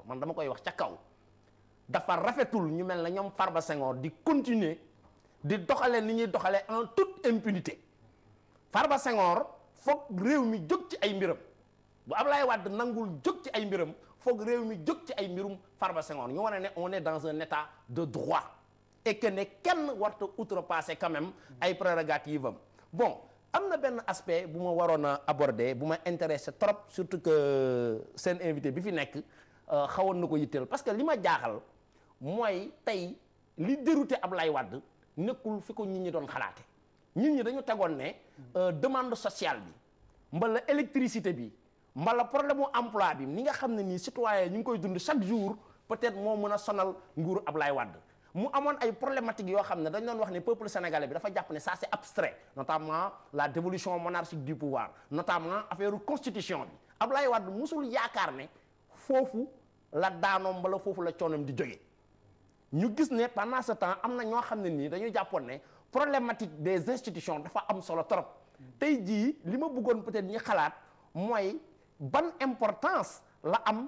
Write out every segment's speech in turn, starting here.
man dama koy wax ca kaw dafa rafetul ñu mel na ñoom Farba Senghor di continuer di doxalee ni ñuy doxalee en toute impunité Farba Senghor foog réew mi jóg ci ay mbiram bu Ablaye Wade nangul jóg ci ay mbiram foog réew mi jóg ci ay mbirum Farba Senghor ñu wane ne on est dans un état de droit et que ne kenn warta outrepasser quand même ay prérogatives am bon am na benn aspect bu ma waroon a aborder bu ma intéressé trop surtout que seen invité bi fi nekk xawoon na ko yitteel parce que li ma jaaxal mooy tey li dérouté Ablaye Wade nekkul fi ko nit ñi doon xalaate nit ñi dañu tegoon ne demande sociale bi mbala électricité bi mbala problème mu emploi bi ni nga xam ne nii citoyen ñu ngi koy dund chaque jour peut-être moo mën a sonal nguuru Ablaye Wade mu amoon ay problématiques yoo xam ne dañ doon wax ne peuple sénégalais bi dafa jàpp ne ça c'est abstrait notamment la dévolution monarchique du pouvoir notamment affaire constitution bi Ablaye Wade musul yaakaar ne foofu la daanoom mbala foofu la coonoom di jógee ñu gis ne pendant ce temps am na ñoo xam ne nii dañuy jàppoon ne problématique des institutions dafa am solo trop tey jii li ma bëggoon peut-être ñi xalaat mooy ban importance la am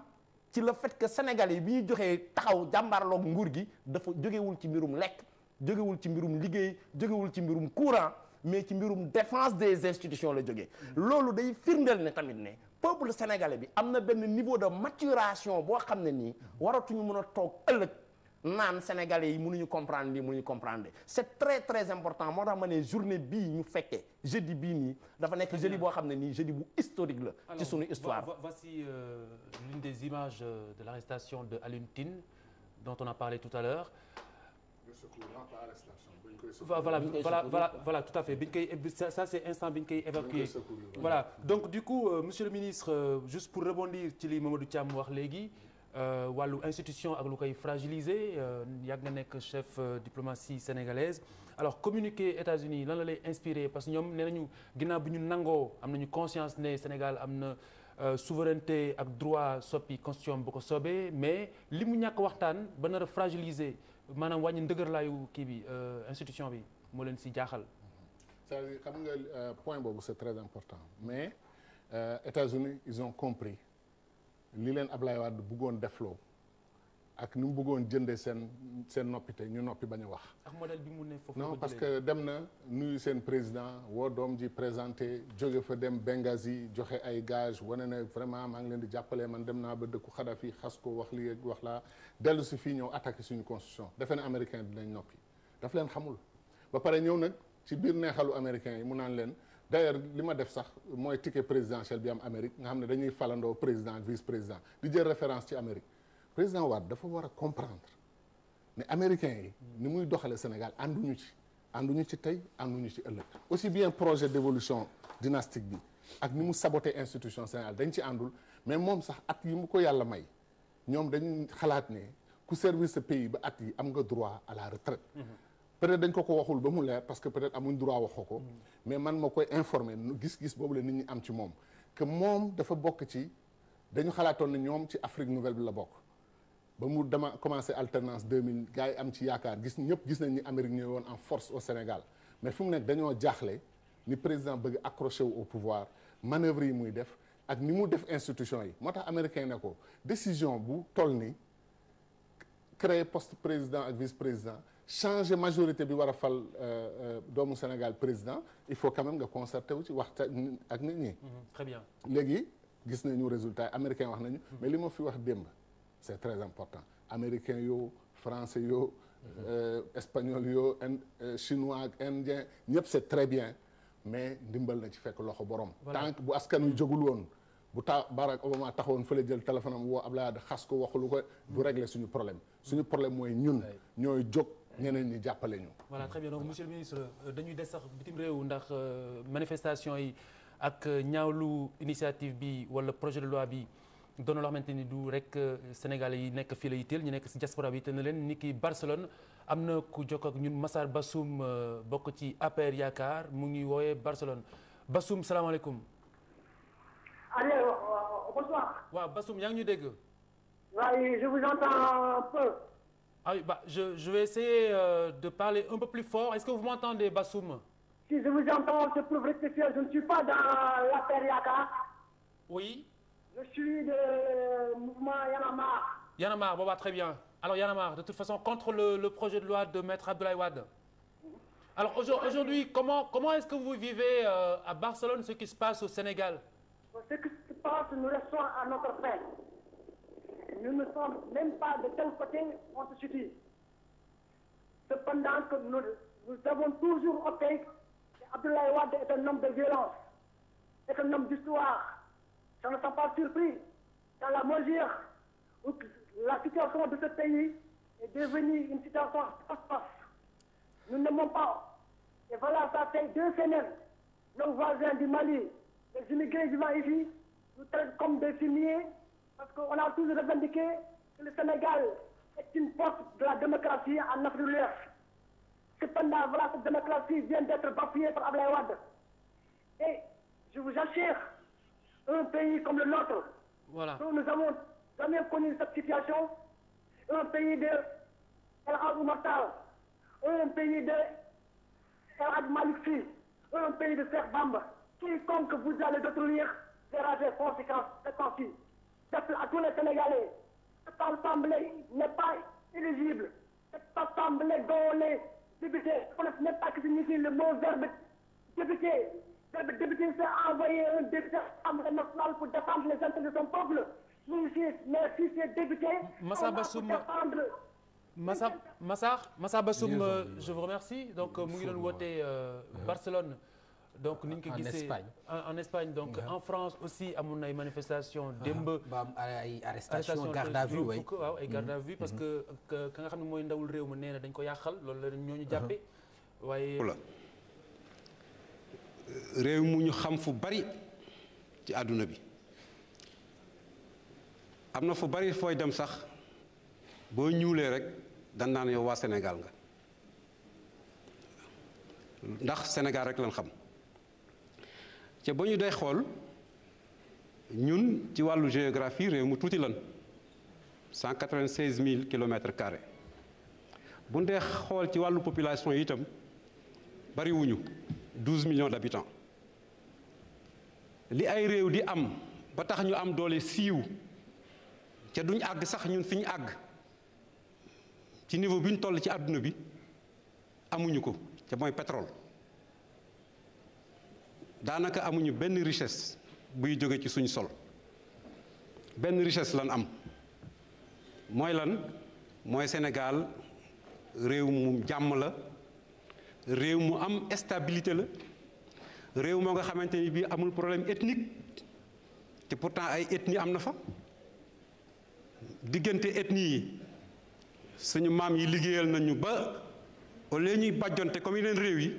ci le fait que sénégalais yi bi ñu joxee taxaw jàmbaarloog nguur gi dafa jógewul ci mbirum lekk jógewul ci mbirum liggéey jógewul ci mbirum courant mais ci mbirum défense des institutions la jógee loolu day firndeel ne tamit ne peuple sénégalais bi am na benn niveau de maturation boo xam ne nii waratuñu mën a toog ëllëg naan sénégalais yi mënuñu comprendre lii mënuñu comprendre c'est très très important moo tax ma ne journée bii ñu fekkee jeudi bii nii dafa nekk jeudi boo xam ne nii jeudi bu historique la ci sunu histoire. Voici l'une des images de l'arrestation de Alioune Tine dont on a parlé tout à l'heure. Voilà, tout à fait biñ koy ça c'est instant biñ koy évacuer. Voilà donc du coup monsieur le ministre juste pour rebondir ci li Mamadou Thiam wax léegi. wàllu institution ak lu koy fragiliser yàgg nga nekk chef diplomatie sénégalaise alors communiqué États-Unis lan la lay inspiré parce que ñoom nee nañu ginnaaw bi ñu nangoo am nañu conscience ne Sénégal am na souveraineté ak droit soppi constitution bu ko soobee mais li mu ñàkk waxtaan ba nar a fragiliser maanaam wàññi ndëgërlaayu kii bi institution bi moo leen si jaaxal. c'est-à-dire xam nga point boobu c'est très important mais États-Unis ils ont compris. li leen Ablaye Wade bëggoon defloo ak ni mu bëggoon jëndee seen noppite ñu noppi bañ a wax. ak modèle bi mu ne foofu non parce que dem na nuyu seen président woo doom ji présenté jóge fa dem Benghazi joxe ay gage wane ne vraiment maa ngi leen di jàppale man dem naa ba dëkku Kadhafi xas ko wax lii wax laa dellu si fii ñëw attaqué suñu constitution defe na américain dinañ noppi daf leen xamul ba pare ñëw nag ci biir neexalu américain yi mu naan leen. d'ailleurs li ma def sax mooy ticket présidentiel bi am Amérique nga xam ne dañuy falandoo président ak vice président di jël référence ci Amérique président Wade dafa war a comprendre ne américains yi ni muy doxale Sénégal ànduñu ci tey ànduñu ci ëllëg aussi bien projet d'évolution dynastique bi ak ni mu saboté institution Sénégal dañ ci àndul mais moom sax at yi mu ko yàlla may ñoom dañu xalaat ne ku servir ce pays ba at yi am nga droit à la retraite peut-être dañ ko waxul ba mu leer parce que peut-être amuñ droit waxoo ko mais man ma koy informer gis-gis boobu la nit ñi am ci moom que moom dafa bokk ci dañu xalaatoon ne ñoom ci Afrique nouvelle bi la bokk ba mu dama commencé alternance 2000 gars yi am ci yaakaar ñëpp gis nañ ni Amérique ñëw woon en force au Sénégal mais fi mu nekk dañoo jaaxle ni président bëgg accroché wu au pouvoir manœuvre yi muy def ak ni mu def institution yi moo tax américain ne ko décision bu toll ni créer poste président ak vice président changer majorité bi war a fal doomu Sénégal président il faut quand même nga concerté wu ci waxtaan ak nit ñi. Très bien. léegi gis nañu résultat américain wax nañu. mais li ma fi wax démb c'est très important américain yoo français yoo. espagnol yoo chinois ak indien ñëpp c'est très bien mais ndimbal na ci fekk loxo borom. tant que bu askan wi jógul woon. bu Barack Obama taxawoon fële jël téléphone am woo Abdoulaye Wade xas ko waxulu ko du régler suñu problème mooy ñun ñooy jóg ñeneen ñi jàppale ñu. voilà très bien donc monsieur le ministre dañuy des sax bitim réew ndax manifestation yi ak ñaawlu initiative bi wala projet de loi bi doon loo xamante ni du rek Sénégalais yi nekk fii la yitteel ñu nekk si diaspora bi te ne leen ni ki Barcelone am na ku jokk ak ñun Massar Bassoum bokk ci APR Yaakaar mu ngi woowee Barcelone Bassoum salaamaaleykum. Allô, bonsoir. waaw Bassoum yaa ngi ñu dégg. Oui, je vous entends un peu. Ah oui, je vais essayer de parler un peu plus fort. Est-ce que vous m'entendez, Bassoum? Si je vous entends, c'est pour rectifier. Je ne suis pas dans l'APR Yaakaar. Oui. Je suis de mouvement Y'en a marre. Y'en a marre, bon bah très bien. Alors Y'en a marre, de toute façon, contre le projet de loi de Maître Abdoulaye Wade. Alors aujourd'hui, comment est-ce que vous vivez à Barcelone ce qui se passe au Sénégal? Ce qui se passe, nous restons à notre fin. Nous ne sommes même pas de quel côté on se situe. Cependant que nous avons toujours opté qu'Abdoulaye Wade est un homme de violence, est un homme d'histoire. Ça ne sont pas surpris dans la mesure où la situation de ce pays est devenue une situation catastrophe. Nous n'aimons pas. Et voilà, ça fait 2 semaines. Nos voisins du Mali, les immigrés vivant ici, nous traitent comme des fumiers parce qu'on a toujours revendiqué que le Sénégal est une porte de la démocratie en Afrique de l'Ouest. Cependant, voilà, cette démocratie vient d'être bafouée par Abdoulaye Wade. Et je vous assure, un pays comme le nôtre, voilà. Nous n'avons jamais connu cette situation, un pays de El Hadj Oumar Tall, un pays de El Hadj Malick Sy, un pays de Cheikh Bamba. Quiconque vous allez détruire verra des conséquences de ceci. J'appelle à tous les Sénégalais, cette assemblée n'est pas éligible. Cette assemblée dont les députés ne connaissent même pas ce que signifie le mot verbe député. Le député s'est envoyé un député à l'Assemblée nationale pour défendre les intérêts de son peuple. Mais si ces députés Massa Bassoum, Massa Bassoum, je vous remercie. Donc mu ngi doon woote Barcelone. Donc ni ñu ko gisee en Espagne donc en France aussi amoon na ay manifestations démb. ba am ay arrestation garde à vue way waaw ay garde à vue parce que ka nga xam ne mooy ndawul réew ma nee na dañ ko yàqal loolu la ñoo ñu jàppee waaye. réew mu ñu xam fu bari ci àdduna bi am na fu bari fooy dem sax boo ñuulee rek dan naan yow waa Sénégal nga ndax Sénégal rek lañ xam te ba ñu day xool ñun ci wàllu géographie réew mu tuuti lan 196 000 kilomètres carrés bu dee xool ci wàllu population yi itam bariwuñu 12 millions d'habitants li ay réew di am ba tax ñu am doole siiw te duñ àgg sax ñun fi ñu àgg ci niveau bi ñu toll ci àdduna bi amuñu ko te mooy pétrole daanaka amuñu benn richesse buy jóge ci suñu sol benn richesse lan am mooy lan mooy Sénégal réew mu jàmm la réew mu am stabilité la réew moo nga xamante ni bii amul problème ethnique te pourtant ay ethnie am na fa diggante ethnie yi suñu maam yi liggéeyal nañu ba au lieu ñuy bàjjonte comme yeneen réew yi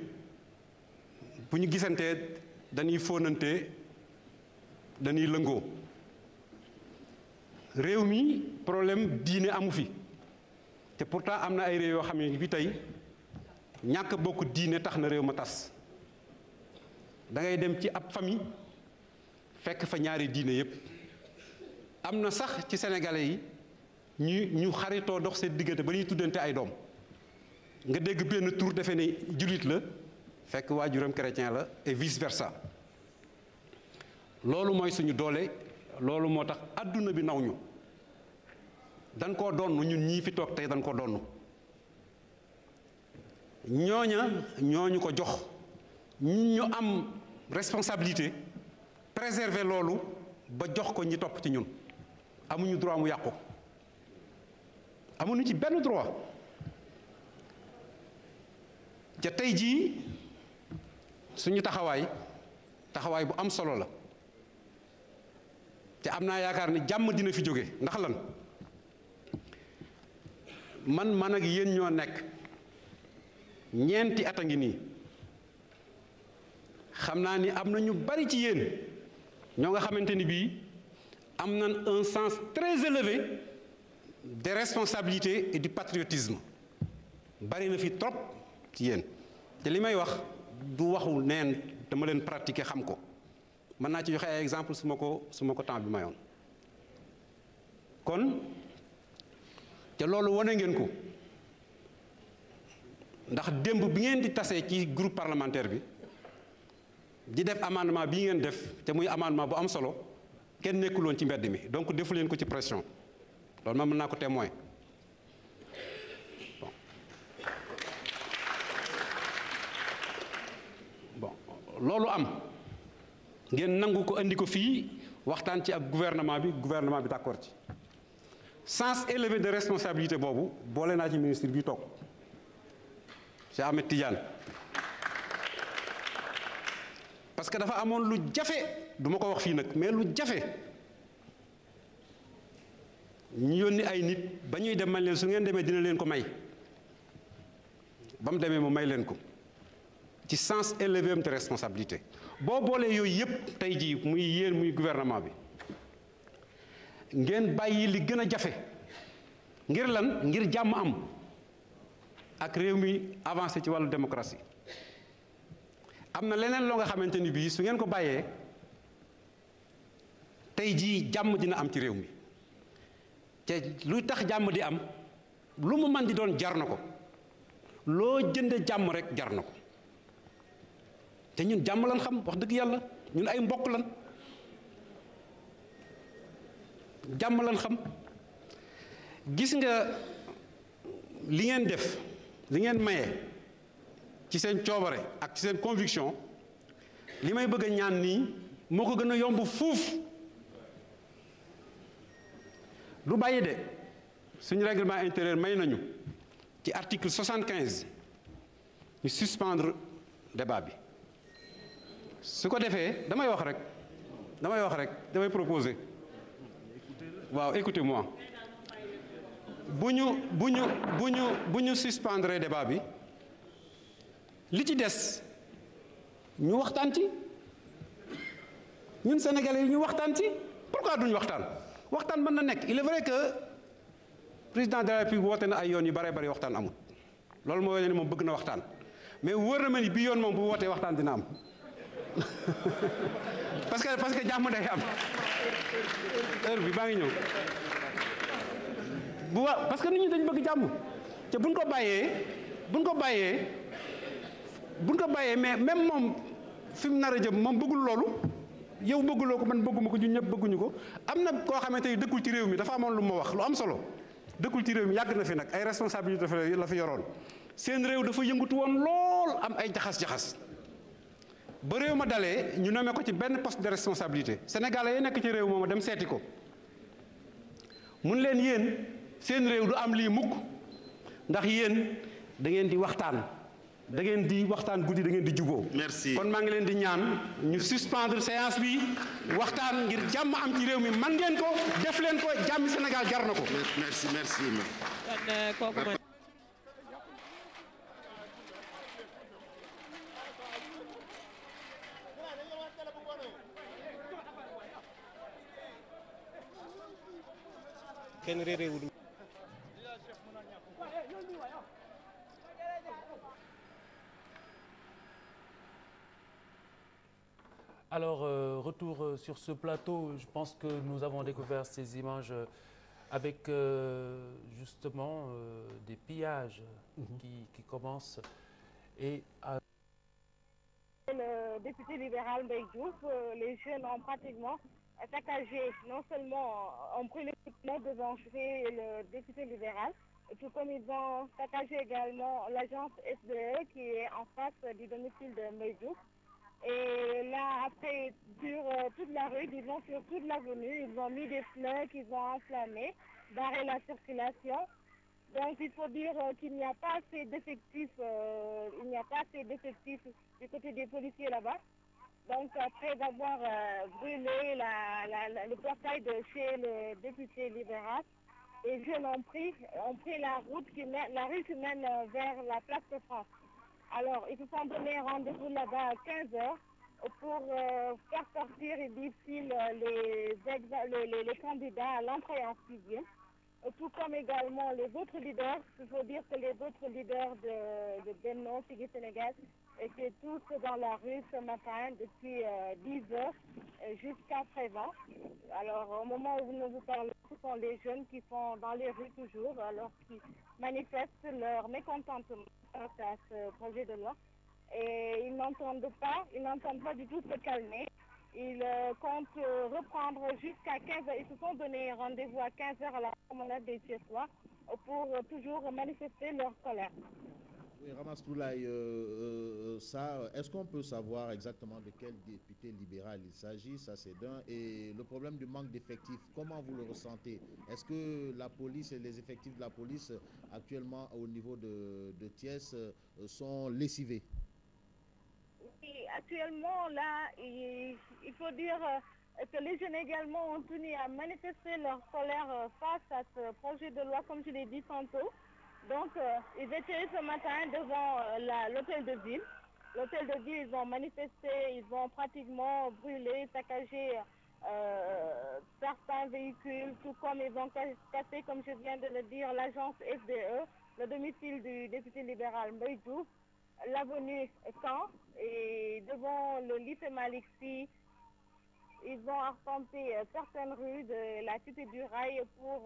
bu ñu gisantee dañuy fóonante dañuy lëngoo réew mi problème diine amu fi te pourtant am na ay réew yoo xam ne bi tey ñàkk bokk diine tax na réew ma tas da ngay dem ci ab famille fekk fa ñaari diine yépp am na sax ci sénégalais yi ñu xaritoo dox seen diggante ba ñuy tuddante ay doom nga dégg benn tur defe ne jullit la fekk waajuram chrétien la et vice versa loolu mooy suñu doole loolu moo tax adduna bi naw ñu dañ koo donn ñun ñii fi toog tey dañ ko donn ñooñu ko jox ñun ñu am responsabilité préserver loolu ba jox ko ñi topp ci ñun amuñu droit mu yàqu amuñu ci benn droit ca tey jii suñu taxawaay bu am solo la te am naa yaakaar ni jàmm dina fi jóge ndax lan man ak yéen ñoo nekk ñeenti at a ngi nii xam naa ni am na ñu bari ci yéen ñoo nga xamante ni bii am nañ un sens très élevé des responsabilités et du patriotisme bari na fi trop ci yéen te li may wax du waxu neen dama leen pratiquer xam ko mën naa ci joxe ay exemple su ma ko temps bi mayoon kon te loolu wane ngeen ko ndax démb bi ngeen di tasee ci groupe parlementaire bi di def amendement bii ngeen def te muy amendement bu am solo kenn nekkuloon ci mbedd mi donc defu leen ko ci pression loolu ma mën naa ko témoin bon loolu am ngeen nangu ko andi ko fii waxtaan ci ak gouvernement bi d'accord ci sens élevé de responsabilité boobu boole naa ci ministre bi toog Cheikh Ahmed Tidiane parce que dafa amoon lu jafe du ma ko wax fii nag mais lu jafe ñu yónni ay nit ba ñuy dem man leen su ngeen demee dina leen ko may ba mu demee mu may leen ko ci sens élevé de responsabilité boo boolee yooyu yëpp tey jii muy yéen muy gouvernement bi ngeen bàyyi li gën a jafe ngir lan ngir jàmm am ak réew mi avancé ci wàllu démocratie am na leneen loo nga xamante ni bii su ngeen ko bàyyee tey jii jàmm dina am ci réew mi te luy tax jàmm di am lu mu man di doon jar na ko loo jënde jàmm rek jar na ko te ñun jàmm lan xam wax dëgg yàlla ñun ay mbokk lan jàmm lan xam gis nga li ngeen def li ngeen maye ci seen coobare ak ci seen conviction li may bëgg a ñaan nii moo ko gën a yomb fuuf du bàyyi de suñu règlement intérieur may nañu ci article 75 ñu suspendre débat bi su ko defee damay wax rek damay proposer waaw écoutez-moi bu ñu suspendre débat bi li ci des ñu waxtaan ci ñun sénégalais yi ñu waxtaan ci pourquoi duñu waxtaan mën na nekk il est vrai que président de la République woote na ay yoon yu bare bari waxtaan amul loolu moo wane ni moom bëgg na waxtaan mais wóor na ma ni bii yoon moom bu wootee waxtaan dina am parce que jàmm day am heure bi baa ngi ñëw parce que nit ñi dañ bëgg jàmm te buñ ko bàyyee mais même moom fi mu nar a jëm moom bëggul loolu yow bëgguloo ko man bëgguma ko ñun ñëpp bëgguñu ko am na koo xamante ni dëkkul ci réew mi dafa amoon lu ma wax lu am solo dëkkul ci réew mi yàgg na fi nag ay responsabilité la fi yoroon seen réew dafa yëngatu woon lool am ay jaxas-jaxas ba réew ma dalee ñu nommé ko ci benn poste de responsabilité sénégalais yi nekk ci réew mooma dem seeti ko mun leen yéen seen réew du am lii mukk ndax yéen da ngeen di waxtaan guddi da ngeen di juboo merci kon maa ngi leen di ñaan ñu suspendre séance bi waxtaan ngir jàmm am ci réew mi man ngeen ko def leen ko jàmmi Sénégal jar na ko. merci. kenn réeréewul. Alors, retour sur ce plateau, je pense que nous avons découvert ces images avec justement des pillages qui commencent. Et le député libéral Mbaye Diouf, les jeunes ont pratiquement saccagé, non seulement ont pris le devant le député libéral, tout comme ils ont saccagé également l'agence SDE qui est en face du domicile de Mbaye Diouf. Et là, après, sur toute la rue, disons sur toute l'avenue, ils ont mis des fleurs qu'ils ont enflammées, barré la circulation. Donc, il faut dire qu'il n'y a pas assez d'effectifs, du côté des policiers là-bas. Donc, après avoir brûlé le portail de chez le député libéral, les jeunes ont pris la rue qui mène vers la place de France. Alors, ils se sont donné rendez-vous là-bas à 15h pour faire sortir d'ici les candidats à l'entrée en sixième. Tout comme également les autres leaders. Il faut dire que les autres leaders de Benno Siggil Sénégal étaient tous dans la rue ce matin depuis 10h jusqu'à présent. Alors, au moment où nous vous parlons, ce sont les jeunes qui sont dans les rues toujours, alors qui manifestent leur mécontentement face à ce projet de loi. Et ils n'entendent pas du tout se calmer. Ils comptent reprendre jusqu'à 15h. Ils se sont donné rendez-vous à 15h à la promenade des Thiessois pour toujours manifester leur colère. Oui, Ramatoulaye Sarr, est-ce qu'on peut savoir exactement de quel député libéral il s'agit? Ça, c'est d'un. Et le problème du manque d'effectifs, comment vous le ressentez? Est-ce que la police et les effectifs de la police actuellement au niveau de Thiès sont lessivés? Oui, actuellement, là, il faut dire que les jeunes également ont tenu à manifester leur colère face à ce projet de loi, comme je l'ai dit tantôt. Donc, ils étaient ce matin devant l'hôtel de ville. L'hôtel de ville, ils ont manifesté, ils ont pratiquement brûlé, saccagé certains véhicules, tout comme ils ont cassé, comme je viens de le dire, l'agence FDE, le domicile du député libéral Mbaye Diouf, l'avenue Caen, et devant le lycée Malick Sy, ils ont arpenté certaines rues de la cité du Rail pour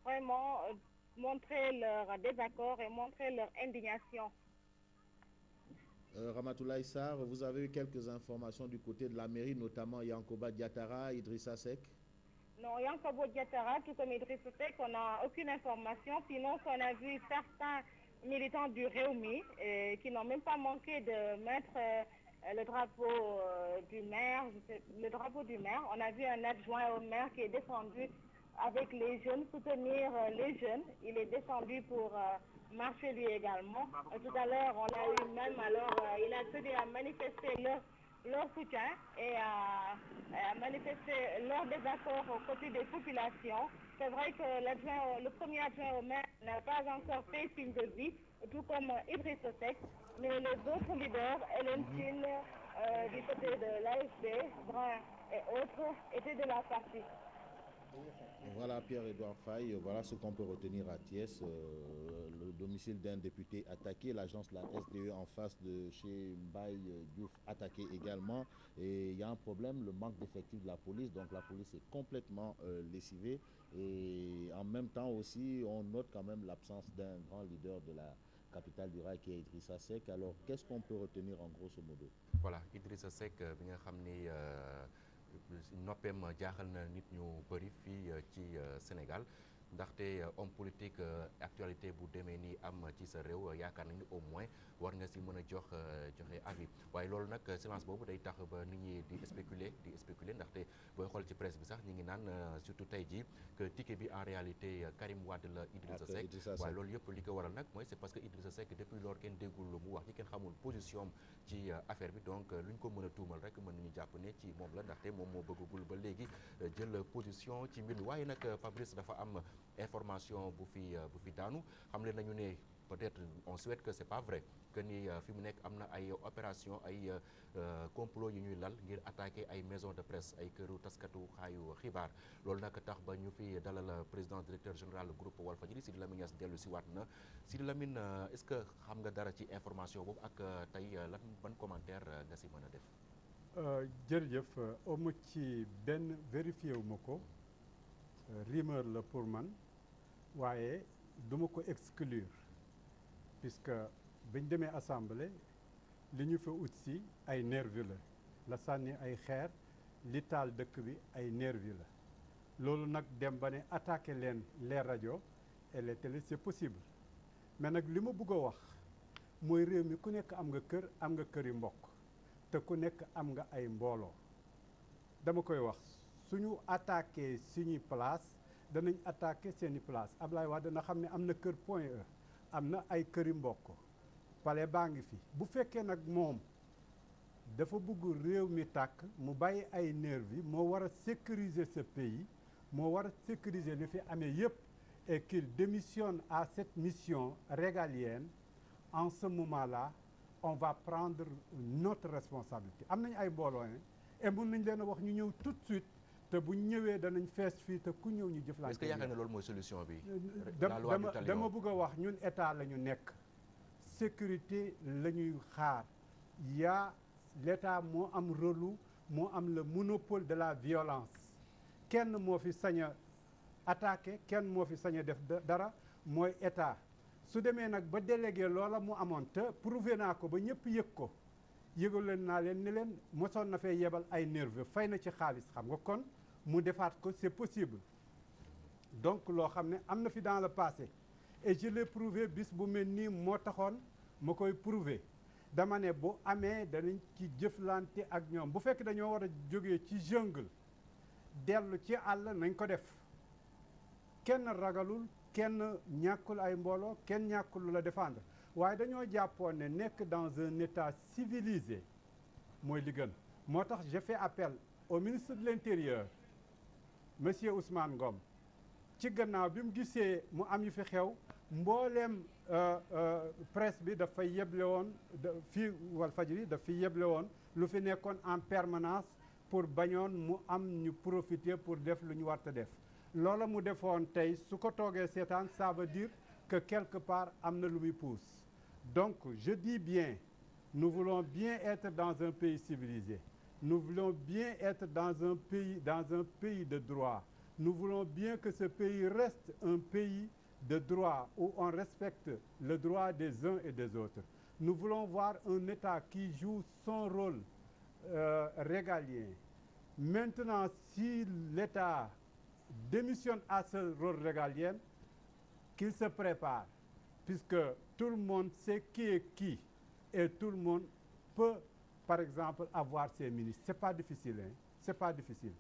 vraiment montrer leur désaccord et montrer leur indignation. Ramatoulaye Sarr, vous avez eu quelques informations du côté de la mairie, notamment Yankoba Diattara, Idrissa Seck? Non, Yankoba Diattara, tout comme Idrissa Seck, on n'a aucune information. Sinon, on a vu certains militants du Rewmi qui n'ont même pas manqué de mettre le drapeau du maire. On a vu un adjoint au maire qui est descendu avec les jeunes, soutenir les jeunes. Il est descendu pour marcher lui également. Tout à l'heure, on l'a eu même, alors il a tenu à manifester leur soutien et à manifester leur désaccord aux côtés des populations. C'est vrai que le premier adjoint au maire n'a pas encore fait signe de vie, tout comme Idrissa Seck, mais les autres leaders, Hélène Tine, du côté de l'AFP, Brun et autres, étaient de la partie. Voilà Pierre-Edouard Faye, voilà ce qu'on peut retenir à Thiès, le domicile d'un député attaqué, l'agence de la SDE en face de chez Mbaye Diouf attaqué également, et il y a un problème, le manque d'effectifs de la police, donc la police est complètement lessivée, et en même temps aussi on note quand même l'absence d'un grand leader de la capitale du rail qui est Idrissa Seck. Alors qu'est-ce qu'on peut retenir en grosso modo? Voilà, Idrissa Seck bi nga xam ni noppeem jaaxal na nit ñu bëri fii ci Sénégal ndaxte homme politique actualité bu demee nii am ci sa réew yaakaar nañu au moins war nga si mën a joxe avis waaye loolu nag silence boobu day tax ba nit ñi di spéculer ndaxte booy xool ci presse bi sax ñi ngi naan surtout tey jii que ticket bi en réalité Karim Wade la Idrissa Seck waaye loolu yëpp li ko waral nag mooy c'est parce que Idrissa Seck depuis lors kenn déggul mu wax ci kenn xamul position ci affaire bi donc lu ñu ko mën a tuumal rek mën nañu jàpp ne ci moom la ndaxte moom moo bëggagul ba léegi jël position ci mbir mi waaye nag Fabrice dafa am information bu fi daanu xam leen nañu ne peut-être on souhaite que c'est pas vrai que ni fi mu nekk am na ay opération ay complot yu ñuy lal ngir attaquer ay maison de presse ay këru taskatu xaayu xibaar loolu nag tax ba ñu fi dalal président directeur général groupe Walfadjri Sidi Lamine Niass dellu si waat na Sidi Lamine est-ce que xam nga dara ci information boobu ak tey lan ban commentaire nga si mën a def. jërëjëf amu ci benn vérifié wu ma ko rumeur la pour man waaye duma ko exclure puisque biñ demee assemblée li ñu fa ut si ay nervi la sànni ay xeer li taal dëkk bi ay nervi la loolu nag dem ba ne attaqué leen les rajo et les télé c'est possible mais nag li ma bëgg a wax mooy réew mi ku nekk am nga këri mbokk te ku nekk am nga ay mbooloo dama koy wax suñu attaqué suñuy place danañ attaqué seeni place Ablaye Wade dana xam ne am na kër Point E am na ay këri mbokk palais baa ngi fi bu fekkee nag moom dafa bëgg réew mi tàkk mu bàyyi ay nervi moo war a sécuriser ce pays moo war a sécuriser li fi amee yépp et qu'il démissionne à cette mission régalienne en ce moment-là on va prendre notre responsabilité am nañ ay mbooloo ne et mun nañ leen a wax ñu ñëw tout de suite te bu ñëwee danañ fees fii te ku ñëw ñu jëflante. est-ce que yaakaar na loolu mooy solution bi. dama bëgg a wax ñun état la ñu nekk sécurité la ñuy xaar yaa l'état moo am rôle moo am le monopole de la violence kenn moo fi sañ a attaqué kenn moo fi sañ a def dara mooy état su demee nag ba délégué loola mu amoon te prouvé naa ko ba ñëpp yëg ko yëgal leen naa leen ni leen mosoon na fee yebal ay nerveux fay na ci xaalis xam nga kon mu defaat ko c'est possible donc loo xam ne am na fi dans le passé et je l'ai prouvé bis bu mel nii moo taxoon ma koy prouvé dama ne bu amee danañ ci jëflante ak ñoom bu fekk dañoo war a jógee ci jungle dellu ci àll nañ ko def kenn ragalul kenn ñàkkul ay mbooloo kenn ñàkkul lu la défendre waaye dañoo jàppoon ne nekk dans un état civilisé mooy li gën moo tax je fais appel au ministre de l'Intérieur monsieur Ousmane Ngom ci gannaaw bi mu gisee mu am yu fi xew mbooleem presse bi dafay yeble woon fii Walfadjri daf fi yeble woon lu fi nekkoon en permanence pour bañoon mu am ñu profiter pour def lu ñu war a def loola mu defoon tey su ko toogee seetaan ça veut dire que quelque part am na lu muy pousse donc je dis bien nous voulons bien être dans un pays civilisé nous voulons bien être dans un pays de droit nous voulons bien que ce pays reste un pays de droit où on respecte le droit des uns et des autres nous voulons voir un État qui joue son rôle régalien maintenant si l'État démissionne à ce rôle régalien qu'il se prépare puisque tout le monde sait qui est qui et tout le monde peut par exemple avoir ses ministres c'est pas difficile hein c'est pas difficile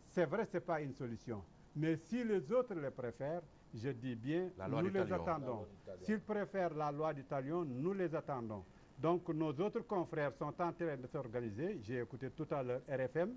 c'est vrai c'est pas une solution mais si les autres les préfèrent je dis bien nous les attendons s'ils préfèrent la loi du talion nous les attendons donc nos autres confrères sont en train de s'organiser j'ai écouté tout à l'heure RFM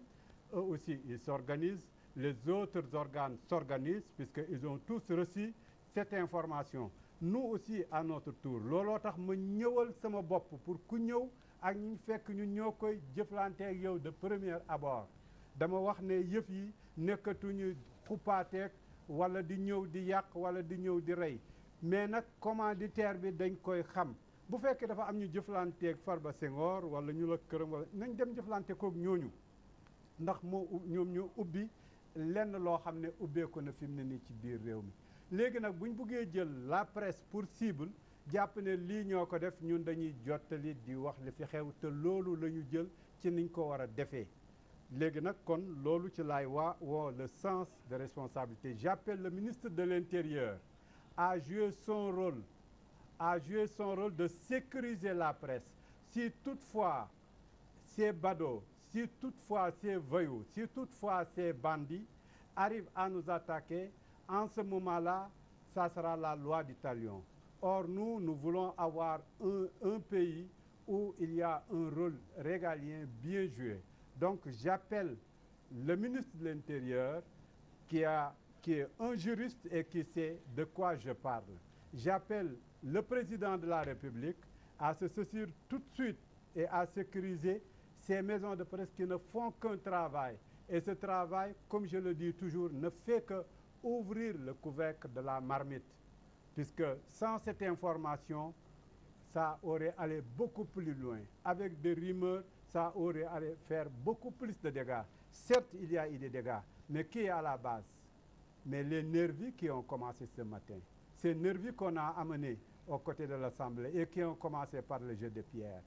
eux aussi ils s'organisent les autres organes s'organisent puisqu'ils ont tous reçu cette information nous aussi à notre tour looloo tax ma ñëwal sama bopp pour ku ñëw ak ñu fekk ñu ñoo koy jëflanteeg yow de premier abord dama wax ne yëf yi nekkatuñu xupaateeg wala di ñëw di yàq wala di ñëw di rey mais nag commanditaire bi dañ koy xam bu fekkee dafa am ñu jëflanteeg Farba Senghor wala ñu la këram wala nañ dem jëflante koog ñooñu ndax ñoom ñoo ubbi lenn loo xam ne ubbeeku na fi mu ne nii ci biir réew mi léegi nag buñ buggee jël la presse pour cible jàpp ne lii ñoo ko def ñun dañuy jottali di wax li fi xew te loolu la ñu jël ci niñ ko war a defee léegi nag kon loolu ci laay woo le sens de responsabilité j'appelle le ministre de l'Intérieur à jouer son rôle de sécuriser la presse si toutefois ces badauds si toutefois ces voyous si toutefois ces bandits arrivent à nous attaquer en ce moment-là ça sera la loi du talion or nous voulons avoir un pays où il y a un rôle régalien bien joué donc j'appelle le ministre de l'Intérieur qui est un juriste et qui sait de quoi je parle j'appelle le président de la République à se saisir tout de suite et à sécuriser ces maisons de presse qui ne font qu'un travail et ce travail comme je le dis toujours ne fait que ouvrir le couvercle de la marmite puisque sans cette information ça aurait allé beaucoup plus loin avec des rumeurs ça aurait allé faire beaucoup plus de dégâts certes il y a eu des dégâts mais qui est à la base mais les nervis qui ont commencé ce matin ces nervis qu'on a amenés aux côtés de l'Assemblée et qui ont commencé par le jeu de pierre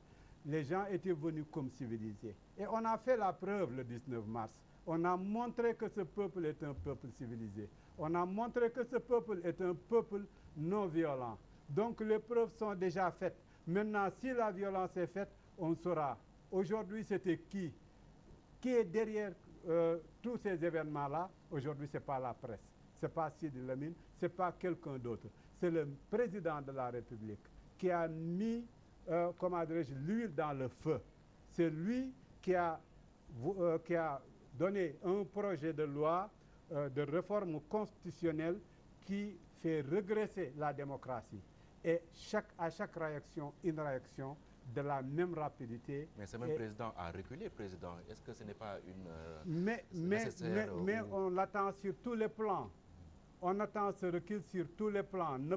les gens étaient venus comme civilisés et on a fait la preuve le 19 mars on a montré que ce peuple est un peuple civilisé on a montré que ce peuple est un peuple non violent donc les preuves sont déjà faites maintenant si la violence est faite on saura aujourd'hui c'était qui est derrière tous ces événements-là aujourd'hui c'est pas la presse c'est pas Sidi Lamine c'est pas quelqu'un d'autre c'est le président de la République qui a mis comment dirais-je l'huile dans le feu c'est lui qui a donné un projet de loi de réforme constitutionnelle qui fait régresser la démocratie et à chaque réaction une réaction de la même rapidité. Mais ce même président a reculé, président. Est-ce que ce n'est pas une mais on l'attend sur tous les plans. On attend ce recul sur tous les plans. Ne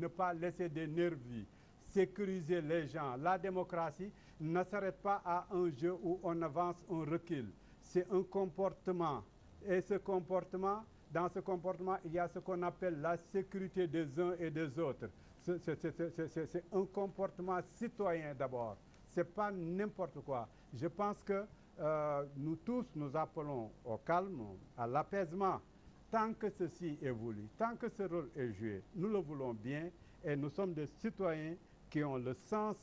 pas laisser des nervis, sécuriser les gens. La démocratie ne s'arrête pas à un jeu où on avance, on recule. C'est un comportement. Et dans ce comportement, il y a ce qu'on appelle la sécurité des uns et des autres. C'est un comportement citoyen d'abord. c'est pas n'importe quoi. Je pense que nous tous, nous appelons au calme, à l'apaisement. Tant que ceci évolue, tant que ce rôle est joué, nous le voulons bien et nous sommes des citoyens qui ont le sens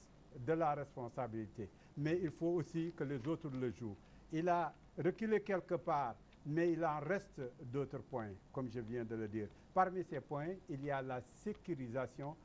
de la responsabilité. Mais il faut aussi que les autres le jouent. Il a reculé quelque part, mais il en reste d'autres points, comme je viens de le dire. Parmi ces points, il y a la sécurisation.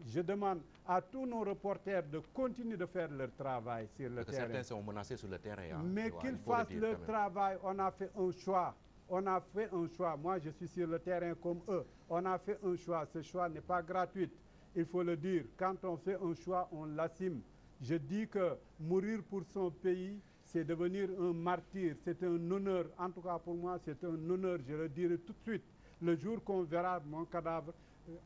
Je demande à tous nos reporters de continuer de faire leur travail sur le terrain. Certains sont menacés sur le terrain. Hein, mais qu'ils fassent leur travail. On a fait un choix. On a fait un choix. Moi, je suis sur le terrain comme eux. On a fait un choix. Ce choix n'est pas gratuit. Il faut le dire. Quand on fait un choix, on l'assume. Je dis que mourir pour son pays, c'est devenir un martyr. C'est un honneur. En tout cas, pour moi, c'est un honneur. Je le dirai tout de suite. Le jour qu'on verra mon cadavre,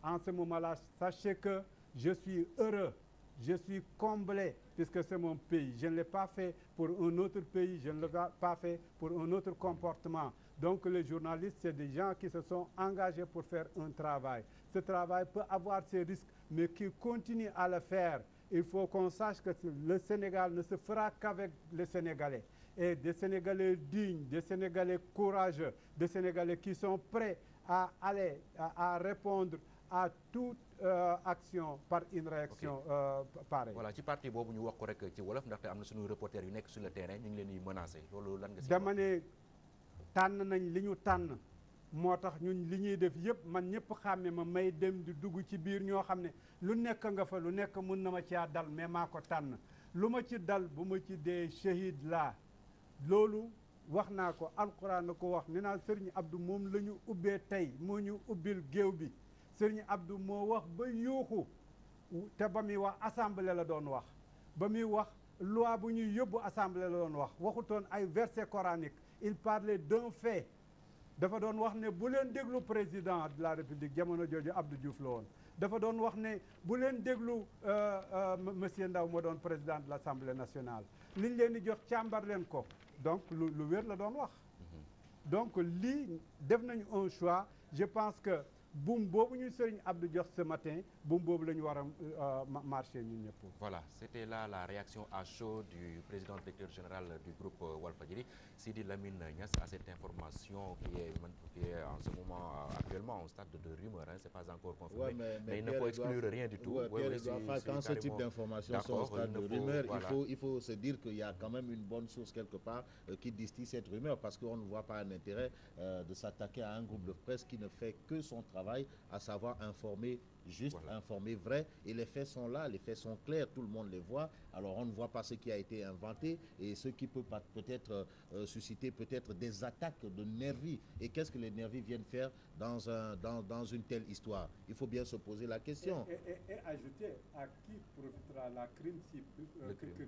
en ce moment-là, sachez que je suis heureux. Je suis comblé, puisque c'est mon pays. Je ne l'ai pas fait pour un autre pays. Je ne l'ai pas fait pour un autre comportement. Donc les journalistes, c'est des gens qui se sont engagés pour faire un travail. Ce travail peut avoir ses risques, mais qui continuent à le faire. Il faut qu'on sache que le Sénégal ne se fera qu'avec les Sénégalais. Et des Sénégalais dignes, des Sénégalais courageux, des Sénégalais qui sont prêts à aller, à répondre à toute action par une réaction pareille. Voilà, ci parti boobu ñu wax ko rek ci wolof ndaxte am na suñu reporter yu nekk sur le terrain ñu ngi leen di menacer loolu lan nga si dama ne tànn nañ li ñu tànn moo tax ñun li ñuy def yëpp man ñëpp xàmme ma may dem di dugg ci biir ñoo xam ne lu nekk nga fa lu nekk mun na ma caa dal mais maa ko tànn lu ma ci dal bu ma ci dee shahid laa loolu wax naa ko alquran na ko wax nee naa Serigne Abdou moom la ñu ubbee tey moo ñu ubbil géew bi Serigne Abdou moo wax ba yuuxu te ba muy wax assemblée la doon wax ba muy wax loi bu ñuy yóbbu assemblée la doon wax waxutoon ay verset coranique il parlait d'un fait dafa doon wax ne bu leen déglu président de la république jamono jooju Abdou Diouf la woon dafa doon wax ne bu leen déglu monsieur Ndaw moo doon président de l'Assemblée nationale liñ leen di jox càmbar leen ko donc lu wér la doon wax donc lii def nañu un choix je pense que boum boobu ñu Serigne Abdou jox ce matin boum boobu la ñu war a marché ñun ñëpp. Voilà, c'était là la réaction à chaud du président directeur général du groupe Walfadjri, Sidi Lamine Niass, à cette information qui est en ce moment actuellement au stade de rumeur, hein, c'est pas encore confirmé, mais il ne faut exclure rien du tout. Quand ce type d'informations sont au stade de rumeur, voilà. il faut se dire qu'il y a quand même une bonne source quelque part qui distille cette rumeur, parce qu'on ne voit pas un intérêt de s'attaquer à un groupe de presse qui ne fait que son travail, à savoir informer juste, voilà. Informer vrai, et les faits sont là, les faits sont clairs, tout le monde les voit. Alors on ne voit pas ce qui a été inventé et ce qui peut peut-être susciter peut-être des attaques de nervis. Et qu'est-ce que les nervis viennent faire dans une telle histoire? Il faut bien se poser la question. Et ajouter à qui profitera la crime si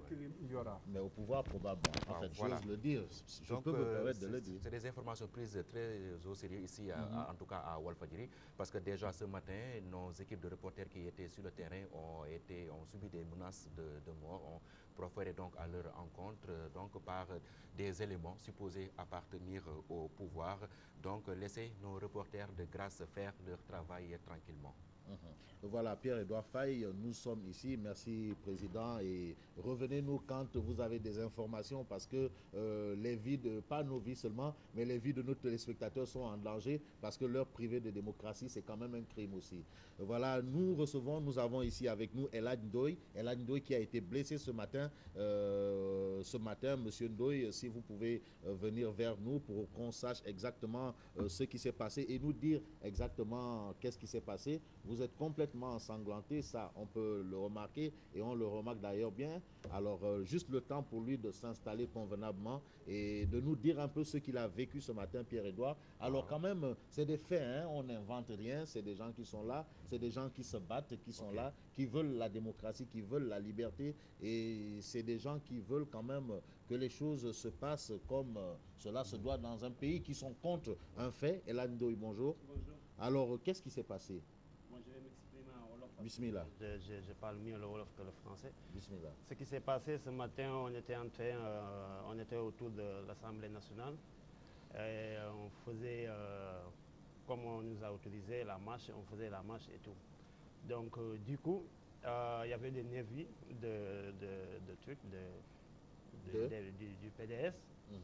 crime il y aura. Mais au pouvoir probablement. En fait, voilà. J'ose le dire. Je peux me permettre de le dire. C'est des informations prises très au sérieux ici, en tout cas à Walfadjri, parce que déjà ce matin, nos équipes de reporters qui étaient sur le terrain ont subi des menaces de mort, ont proféré donc à leur encontre donc par des éléments supposés appartenir au pouvoir. Donc laissez nos reporters de grâce faire leur travail tranquillement. Voilà, Pierre-Edouard Faye, nous sommes ici. Merci, Président. Et revenez-nous quand vous avez des informations, parce que les vies, pas nos vies seulement, mais les vies de nos téléspectateurs sont en danger, parce que leur privé de démocratie, c'est quand même un crime aussi. Voilà, nous avons ici avec nous Elhadj Ndoye qui a été blessé ce matin. Monsieur Ndoye, si vous pouvez venir vers nous pour qu'on sache exactement ce qui s'est passé et nous dire exactement qu'est-ce qui s'est passé. Vous êtes complètement ensanglanté, ça on peut le remarquer et on le remarque d'ailleurs bien. Alors juste le temps pour lui de s'installer convenablement et de nous dire un peu ce qu'il a vécu ce matin, Pierre-Edouard. Alors quand même, c'est des faits, hein, on n'invente rien, c'est des gens qui sont là, c'est des gens qui se battent, qui sont là, qui veulent la démocratie, qui veulent la liberté, et c'est des gens qui veulent quand même que les choses se passent comme cela se doit dans un pays, qui sont contre un fait. Elhadj Ndoye, bonjour. Bonjour. Alors, qu'est-ce qui s'est passé? Moi, je vais m'exprimer en wolof. Bismillah. Je parle mieux le wolof que le français. Bismillah. Ce qui s'est passé ce matin, on était autour de l'Assemblée nationale et on faisait, comme on nous a autorisé la marche, on faisait la marche et tout. Donc, du coup, il y avait des nervis de trucs du PDS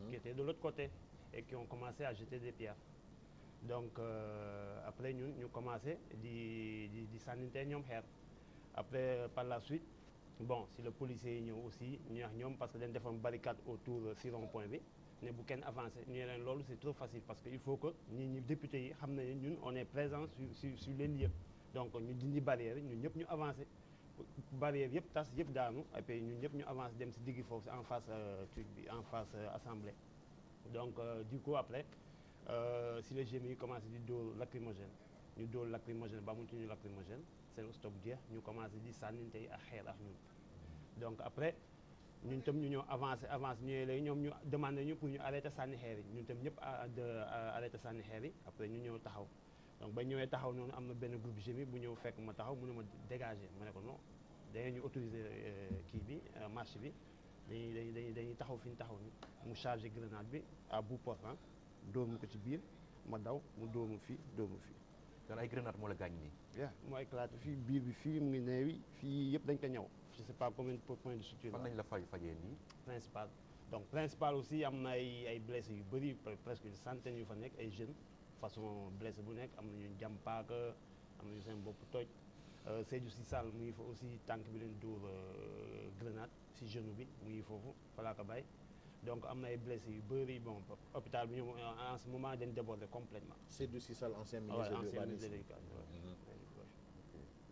qui étaient de l'autre côté et qui ont commencé à jeter des pierres. Donc après ñu commencé di sànninte ñoom xeer. Après par la suite bon si le policier yi ñëw aussi ñu wax ñoom parce que dañ defoon barricade autour si rond-point bi ne bu kenn avancé ñu leen loolu c'est trop facile parce que il faut que ñi député yi xam ne ñun on est présent sur les lieux donc ñu dindi barrière yi ñun ñëpp ñu avancé barrière yëpp tas yëpp daanu et puis ñun ñëpp ñu avancé dem si digg foofu en face truc bi en face assemblée donc du coup après si les GMI yi commencé di dóor lacrymogène ñu dóor lacrymogène ba amuñu lacrymogène seen stock jeex ñu commencé di sànninte yi ak xeer ak ñun donc après ñun tam ñu ñëw avancé ñu léegi ñoom ñu demandé ñu pour ñu arrêté sànni xeer yi ñun tam ñëpp arrêté sànni xeer yi après ñu ñëw taxaw donc ba ñëwee taxaw noonu am na benn groupe GMI bu ñëw fekk ma taxaw mu ne ma dégagé ma ne ko non dañu ñu autorisé kii bi marche bi dañuy taxaw fi ñu taxaw ni mu chargé grenade bi à bout portant dóor mu ko ci biir ma daw mu dóor mu fii dóor mu fii. kon ay grenade moo la gaañ nii. waaw moo éclaté fii biir bi fii mu ngi neewi fii yëpp dañ ko ñëw je sais pas combien de points de suture. fan lañ la fajee nii. principal donc principal aussi am na ay blessés yu bëri presque une centaine yu fa nekk ay jeunes façon blessé bu nekk am na ñu jam paaka am na ñu seen bopp toj Seydou Sy Sall mu ngi fa aussi tànk bi leen dóor grenade si genou bi mu ngi foofu fa laa ko bàyyi donc am na ay blessés yu bëri bon hôpital bi ñoom en ce moment dañ débordé complètement. Seydou Sy Sall ancien ministre de l'Éducation.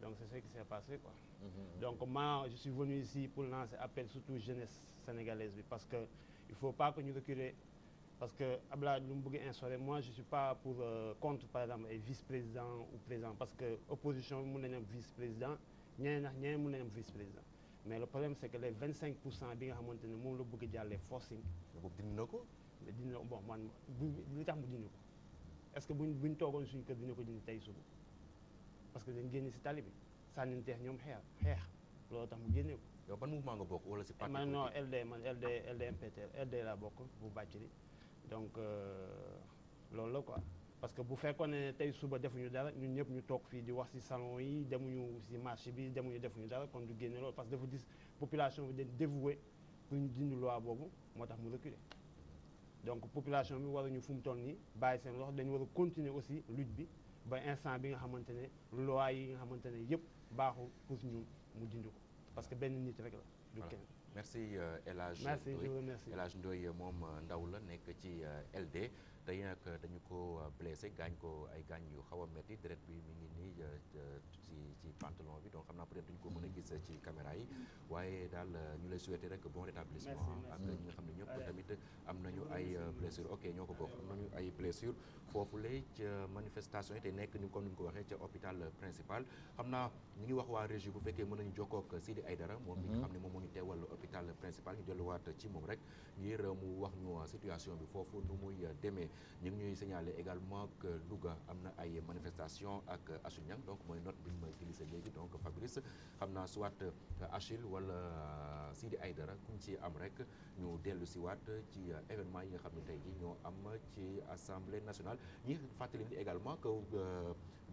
Donc c'est ce qui s'est passé quoi. Donc moi je suis venu ici pour lancer appel surtout jeunesse sénégalaise bi parce que il faut pas que ñu reculer parce que Abdoulaye lu mu bëgg instaurer moi je suis pas pour contre par exemple ay vice-président ou président parce que opposition bi mën nañu am vice-président ñeneen mën nañu am vice-président mais le problème c'est que les 25% bi nga xamante ne moom la bëgg jàllee forcing. boobu dindi na ko. dindi na bon man li tax mu dindi ko est-ce que buñ toogoon suñu kër dina ko dindi tey suba parce que dañ génne si tali bi sànninteex ñoom xeex loolu tax mu génne ko. yow ban mouvement nga bokk wala si parti man non LD MPTR LD laa bokk bu Bathily donc loolu la quoi parce que bu fekkoon ne tey suba defuñu dara ñun ñëpp ñu toog fii di wax ci salon yi demuñu ci marché bi defuñu dara kon du génne loolu parce que dafa gis population bi dañ dévoué pour ñu dindi loi boobu moo tax mu reculer donc population bi waruñu fu mu toll nii bàyyi seen loxo dañu war a continuer aussi lutte bi ba instant bi nga xamante ne loi yi nga xamante ne yëpp baaxul pour ñu mu dindi ko parce que benn nit rek la du kenn. merci El Hadj merci je vous remercie El Hadj Ndoye moom ndaw la nekk ci LD tey nag dañu ko blessé gaañ ko ay gaañ yu xaw a métti deret bi mi ngi nii ci pantalon bi donc xam naa peut-être duñu ko mën a gis ci caméra yi waaye daal ñu lay souhaiter rek bon rétablissement ak ñi nga xam ne ñëpp tamit am nañu ay blessures ok ñoo ko bokk am nañu ay blessures foofu lay ca manifestation yi te nekk ni comme ni ñu ko waxee ca hôpital principal xam naa ñu ngi wax waa régie bu fekkee mën nañu jokkoo ak Sidi Aïdara moom mi nga xam ne moom moo ñu teewal hôpital principal ñu delluwaat ci moom rek ngir mu wax ñu situation bi foofu nu muy demee ñu ngi ñuy signaler également que Louga am na ay manifestation ak Achille Niang donc mooy note bi ma glissé léegi donc Fabrice xam naa soit Achille wala Sidi Aïdara kuñ ci am rek ñu dellu si waat ci événement yi nga xam ne tey ji ñoo am ci assemblée nationale ñi fàttali ni également que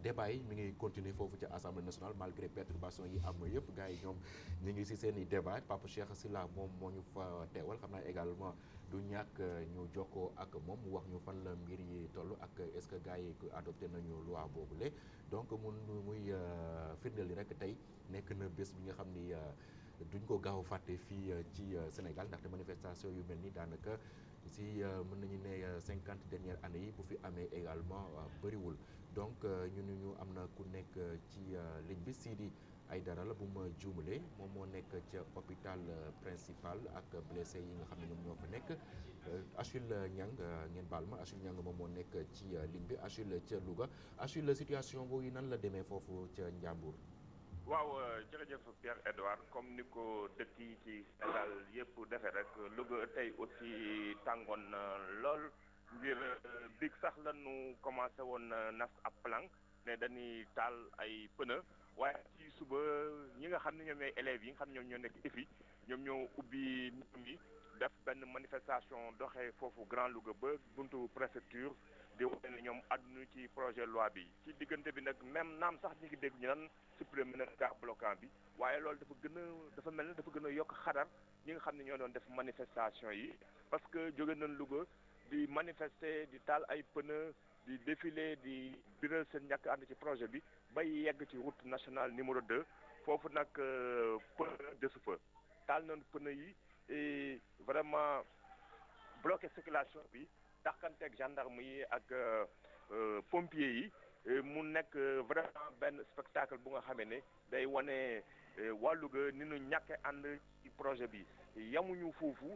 débat yi mi ngi continuer foofu ci assemblée nationale malgré perturbation yi am yëpp gars yi ñoom ñu ngi si seen i débat Papa Cheikh Sylla moom moo ñu fa teewal xam naa également du ñàkk ñu jokkoo ak moom mu wax ñu fan la mbir yi toll ak est-ce que gars yi adopté nañu loi boobule donc muy firndeel yi rek tey nekk na bés bi nga xam ni duñ ko gaaw fàtte fii ci Sénégal ndaxte manifestation yu mel ni daanaka si mën nañu ne 50 dernières années yi bu fi amee également bëriwul donc ñu am na ku nekk ci ligne bi Sidi Aïdara la bu ma juumalee moom moo nekk ca hôpital principal ak blessé yi nga xam ne ñoom ñoo fa nekk Achille Niang ngeen baal ma Achille Niang moom moo nekk ci ligne bi Achille ca Louga Achille situation boobu nan la demee foofu ca Njàmbur. waaw jërëjëf Pierre Edouard comme ni ko dëkk yi ci Sénégal yëpp defee rek Louga tey aussi tàngoon lool ngir big sax la ñu commencé woon nas ab plan ne dañuy taal ay pneu waaye ci suba ñi nga xam ne ñoom ñooy élèves yi nga xam ne ñoom ñoo nekk EFI ñoom ñoo ubbi nit ñi def benn manifestation doxee foofu Grand Louga ba buntu préfecture di wane ne ñoom àdduna ci projet loi bi ci diggante bi nag même naam sax ñu ngi dégg ñu naan supprimer na cas bloquant bi waaye loolu dafa mel ne dafa gën a yokk xadar ñi nga xam ne ñoo doon def manifestation yi parce que jóge nañ Louga di manifester di taal ay pneu di défiler di biral seen ñàkk ànd ci projet bi bay yegg ci route nationale numéro 2 foofu nag pneu desu fa taal nañ pneu yi et vraiment bloqué circulation bi dàqanteeg gendarme yi ak pompiers yi mu nekk vraiment benn spectacle bu nga xamee ne day wane waa Louga ni ñu ñàkke ànd ci projet bi yamuñu foofu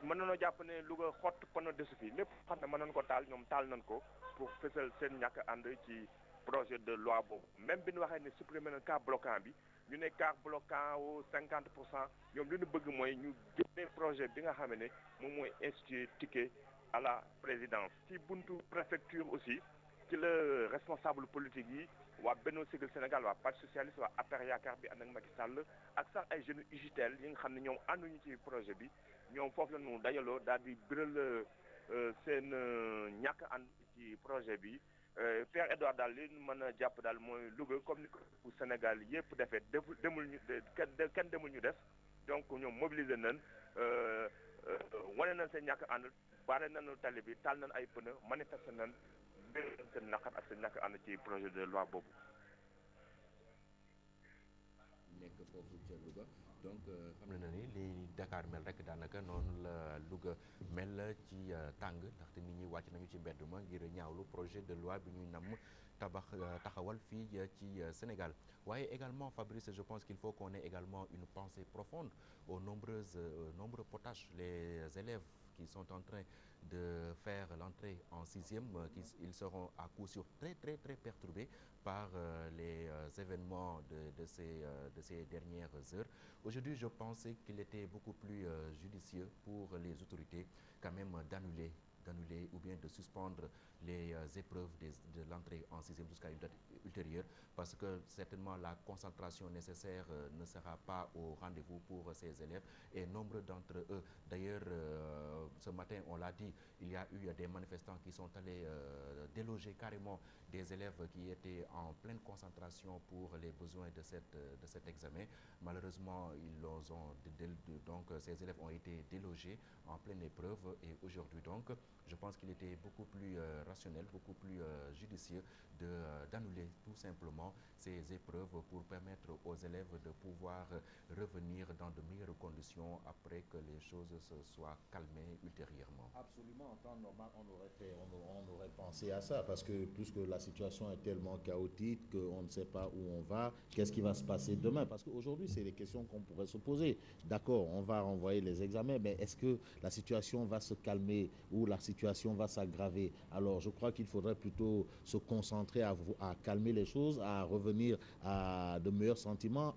mën nañoo jàpp ne Louga xott pneu desu fi lépp xam ne mën nañ ko taal ñoom taal nañ ko pour fësal seen ñàkk ànd ci projet de loi boobu même bi ñu waxee ne supprimer na cas bloquant bi ñu ne cas bloquant wu 50% ñoom li ñu bëgg mooy ñu génne projet bi nga xam ne moom mooy instituer ticket à la présidence ci buntu préfecture aussi ci la responsable politique yi waa Benno Siggil Sénégal waa Parti socialiste waa APR Yaakaar bi ànd ak Macky Sall ak sax ay jeunes UJTL yi nga xam ne ñoom ànduñu ci projet bi ñoom foofu la ñu dajaloo daal di biral seen ñàkk ànd ci projet bi Pierre Edouard daal li mën a jàpp daal mooy Louga comme ni ko Sénégal yëpp defee kenn demul ñu def donc ñoom mobiliser nañ wane nañ seen ñàkk ànd bare nañu tali bi taal nañ ay pneu manifesté nañ biral seen naqar ak seen ñàkk ànd ci projet de loi boobu. nekk foofu ca Louga donc xam na ni li Dakar mel rek daanaka noonu la Louga mel ci tàng ndaxte nit ñi wàcc nañu ci mbedd ma ngir ñaawlu projet de loi bi ñuy namm taxawal fii ci Sénégal waaye également Fabrice je pense qu'il faut qu'on ait également une pensée profonde aux nombreux potaches les élèves qui sont en train de faire l'entrée en 6e, ils seront à coup sûr très perturbés par les événements de ces dernières heures. Aujourd'hui, je pensais qu'il était beaucoup plus judicieux pour les autorités quand même d'annuler ou bien de suspendre les épreuves de l'entrée en 6e jusqu'à une date ultérieure parce que certainement la concentration nécessaire ne sera pas au rendez-vous pour ces élèves et nombre d'entre eux, d'ailleurs ce matin on l'a dit, il y a eu des manifestants qui sont allés déloger carrément des élèves qui étaient en pleine concentration pour les besoins de cet examen. Malheureusement, donc ces élèves ont été délogés en pleine épreuve et aujourd'hui donc je pense qu'il était beaucoup plus rationnel, beaucoup plus judicieux d'annuler tout simplement ces épreuves pour permettre aux élèves de pouvoir revenir dans de meilleures conditions après que les choses se soient calmées ultérieurement. Absolument, en temps normal, on aurait pensé à ça parce que puisque la situation est tellement chaotique qu'on ne sait pas où on va, qu'est-ce qui va se passer demain? Parce qu'aujourd'hui, c'est les questions qu'on pourrait se poser. D'accord, on va renvoyer les examens, mais est-ce que la situation va se calmer ou la situation va s'aggraver? Alors, je crois qu'il faudrait plutôt se concentrer à calmer les choses, à revenir à de meilleurs sentiments.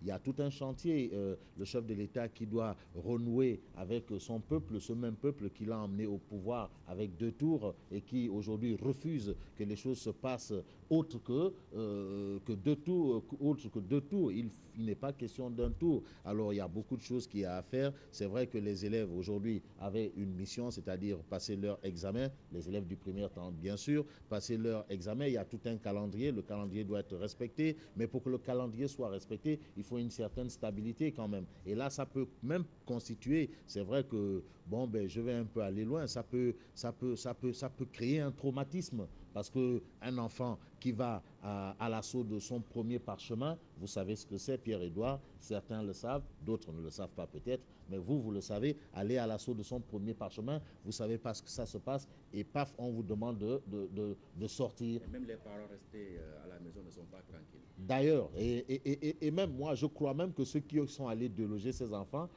Il y a tout un chantier, le chef de l'État qui doit renouer avec son peuple, ce même peuple qui l'a emmené au pouvoir avec 2 tours et qui aujourd'hui refuse que les choses se passent autre que 2 tours. Il n'est pas question d'un tour. Alors il y a beaucoup de choses qu'il y a à faire. C'est vrai que les élèves aujourd'hui avaient une mission, c'est-à-dire passer leur examen. Les élèves du primaire, bien sûr, passer leur examen. Il y a tout un calendrier. Le calendrier doit être respecté. Mais pour que le calendrier soit respecté, il faut une certaine stabilité quand même. Et là, ça peut même constituer, c'est vrai que, bon, ben, je vais un peu aller loin, ça peut créer un traumatisme. Parce qu'un enfant qui va à l'assaut de son premier parchemin, vous savez ce que c'est, Pierre-Edouard, certains le savent, d'autres ne le savent pas peut-être, mais vous le savez, aller à l'assaut de son premier parchemin, vous savez pas ce que ça se passe, et paf, on vous demande de sortir. Et même les parents restés à la maison ne sont pas tranquilles. D'ailleurs, et même moi, je crois même que ceux qui sont allés déloger ces enfants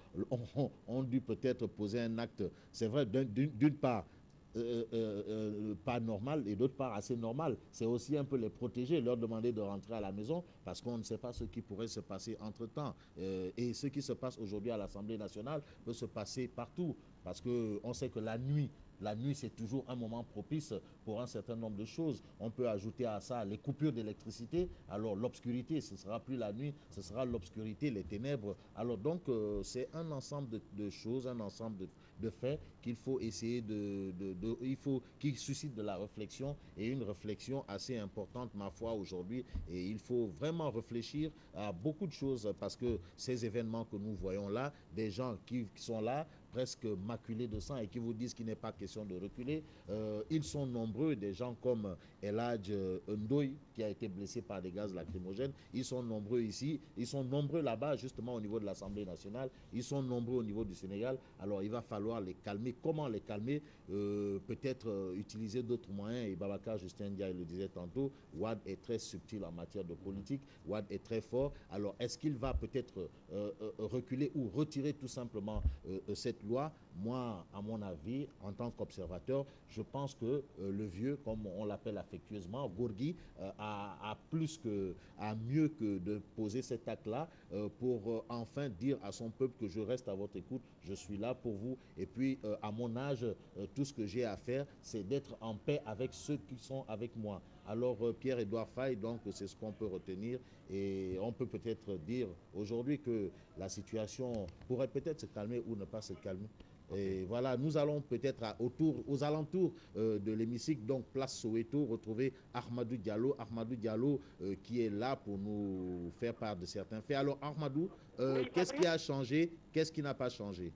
ont dû peut-être poser un acte, c'est vrai, d'une part, pas normal et d'autre part assez normal. C'est aussi un peu les protéger, leur demander de rentrer à la maison parce qu'on ne sait pas ce qui pourrait se passer entre-temps. Et ce qui se passe aujourd'hui à l'Assemblée nationale peut se passer partout parce qu'on sait que la nuit, c'est toujours un moment propice pour un certain nombre de choses. On peut ajouter à ça les coupures d'électricité. Alors l'obscurité, ce ne sera plus la nuit, ce sera l'obscurité, les ténèbres. Alors donc, c'est un ensemble de choses, un ensemble de fait qu'il faut essayer il faut qu'il suscite de la réflexion, et une réflexion assez importante, ma foi, aujourd'hui. Et il faut vraiment réfléchir à beaucoup de choses, parce que ces événements que nous voyons là, des gens qui sont là presque maculés de sang et qui vous disent qu'il n'est pas question de reculer, ils sont nombreux, des gens comme El Hadj Ndoye qui a été blessé par des gaz lacrymogènes. Ils sont nombreux ici, ils sont nombreux là-bas, justement au niveau de l'Assemblée nationale, ils sont nombreux au niveau du Sénégal. Alors il va falloir les calmer. Comment les calmer? Peut-être utiliser d'autres moyens. Et Babacar Justin Ndiaye le disait tantôt, Wade est très subtil en matière de politique, Wade est très fort. Alors est-ce qu'il va peut-être reculer ou retirer tout simplement cette loi? Moi, à mon avis, en tant qu'observateur, je pense que le vieux, comme on l'appelle affectueusement, Gorgui, a mieux que de poser cet acte-là pour enfin dire à son peuple que je reste à votre écoute, je suis là pour vous. Et puis, à mon âge, tout ce que j'ai à faire, c'est d'être en paix avec ceux qui sont avec moi. Alors, Pierre-Edouard Faye, donc, c'est ce qu'on peut retenir. Et on peut peut-être dire aujourd'hui que la situation pourrait peut-être se calmer ou ne pas se calmer. Et voilà, nous allons peut-être aux alentours de l'hémicycle, donc place Soweto, retrouver Ahmadou Diallo. Ahmadou Diallo qui est là pour nous faire part de certains faits. Alors Ahmadou, oui, qu'est-ce qui a changé? Qu'est-ce qui n'a pas changé?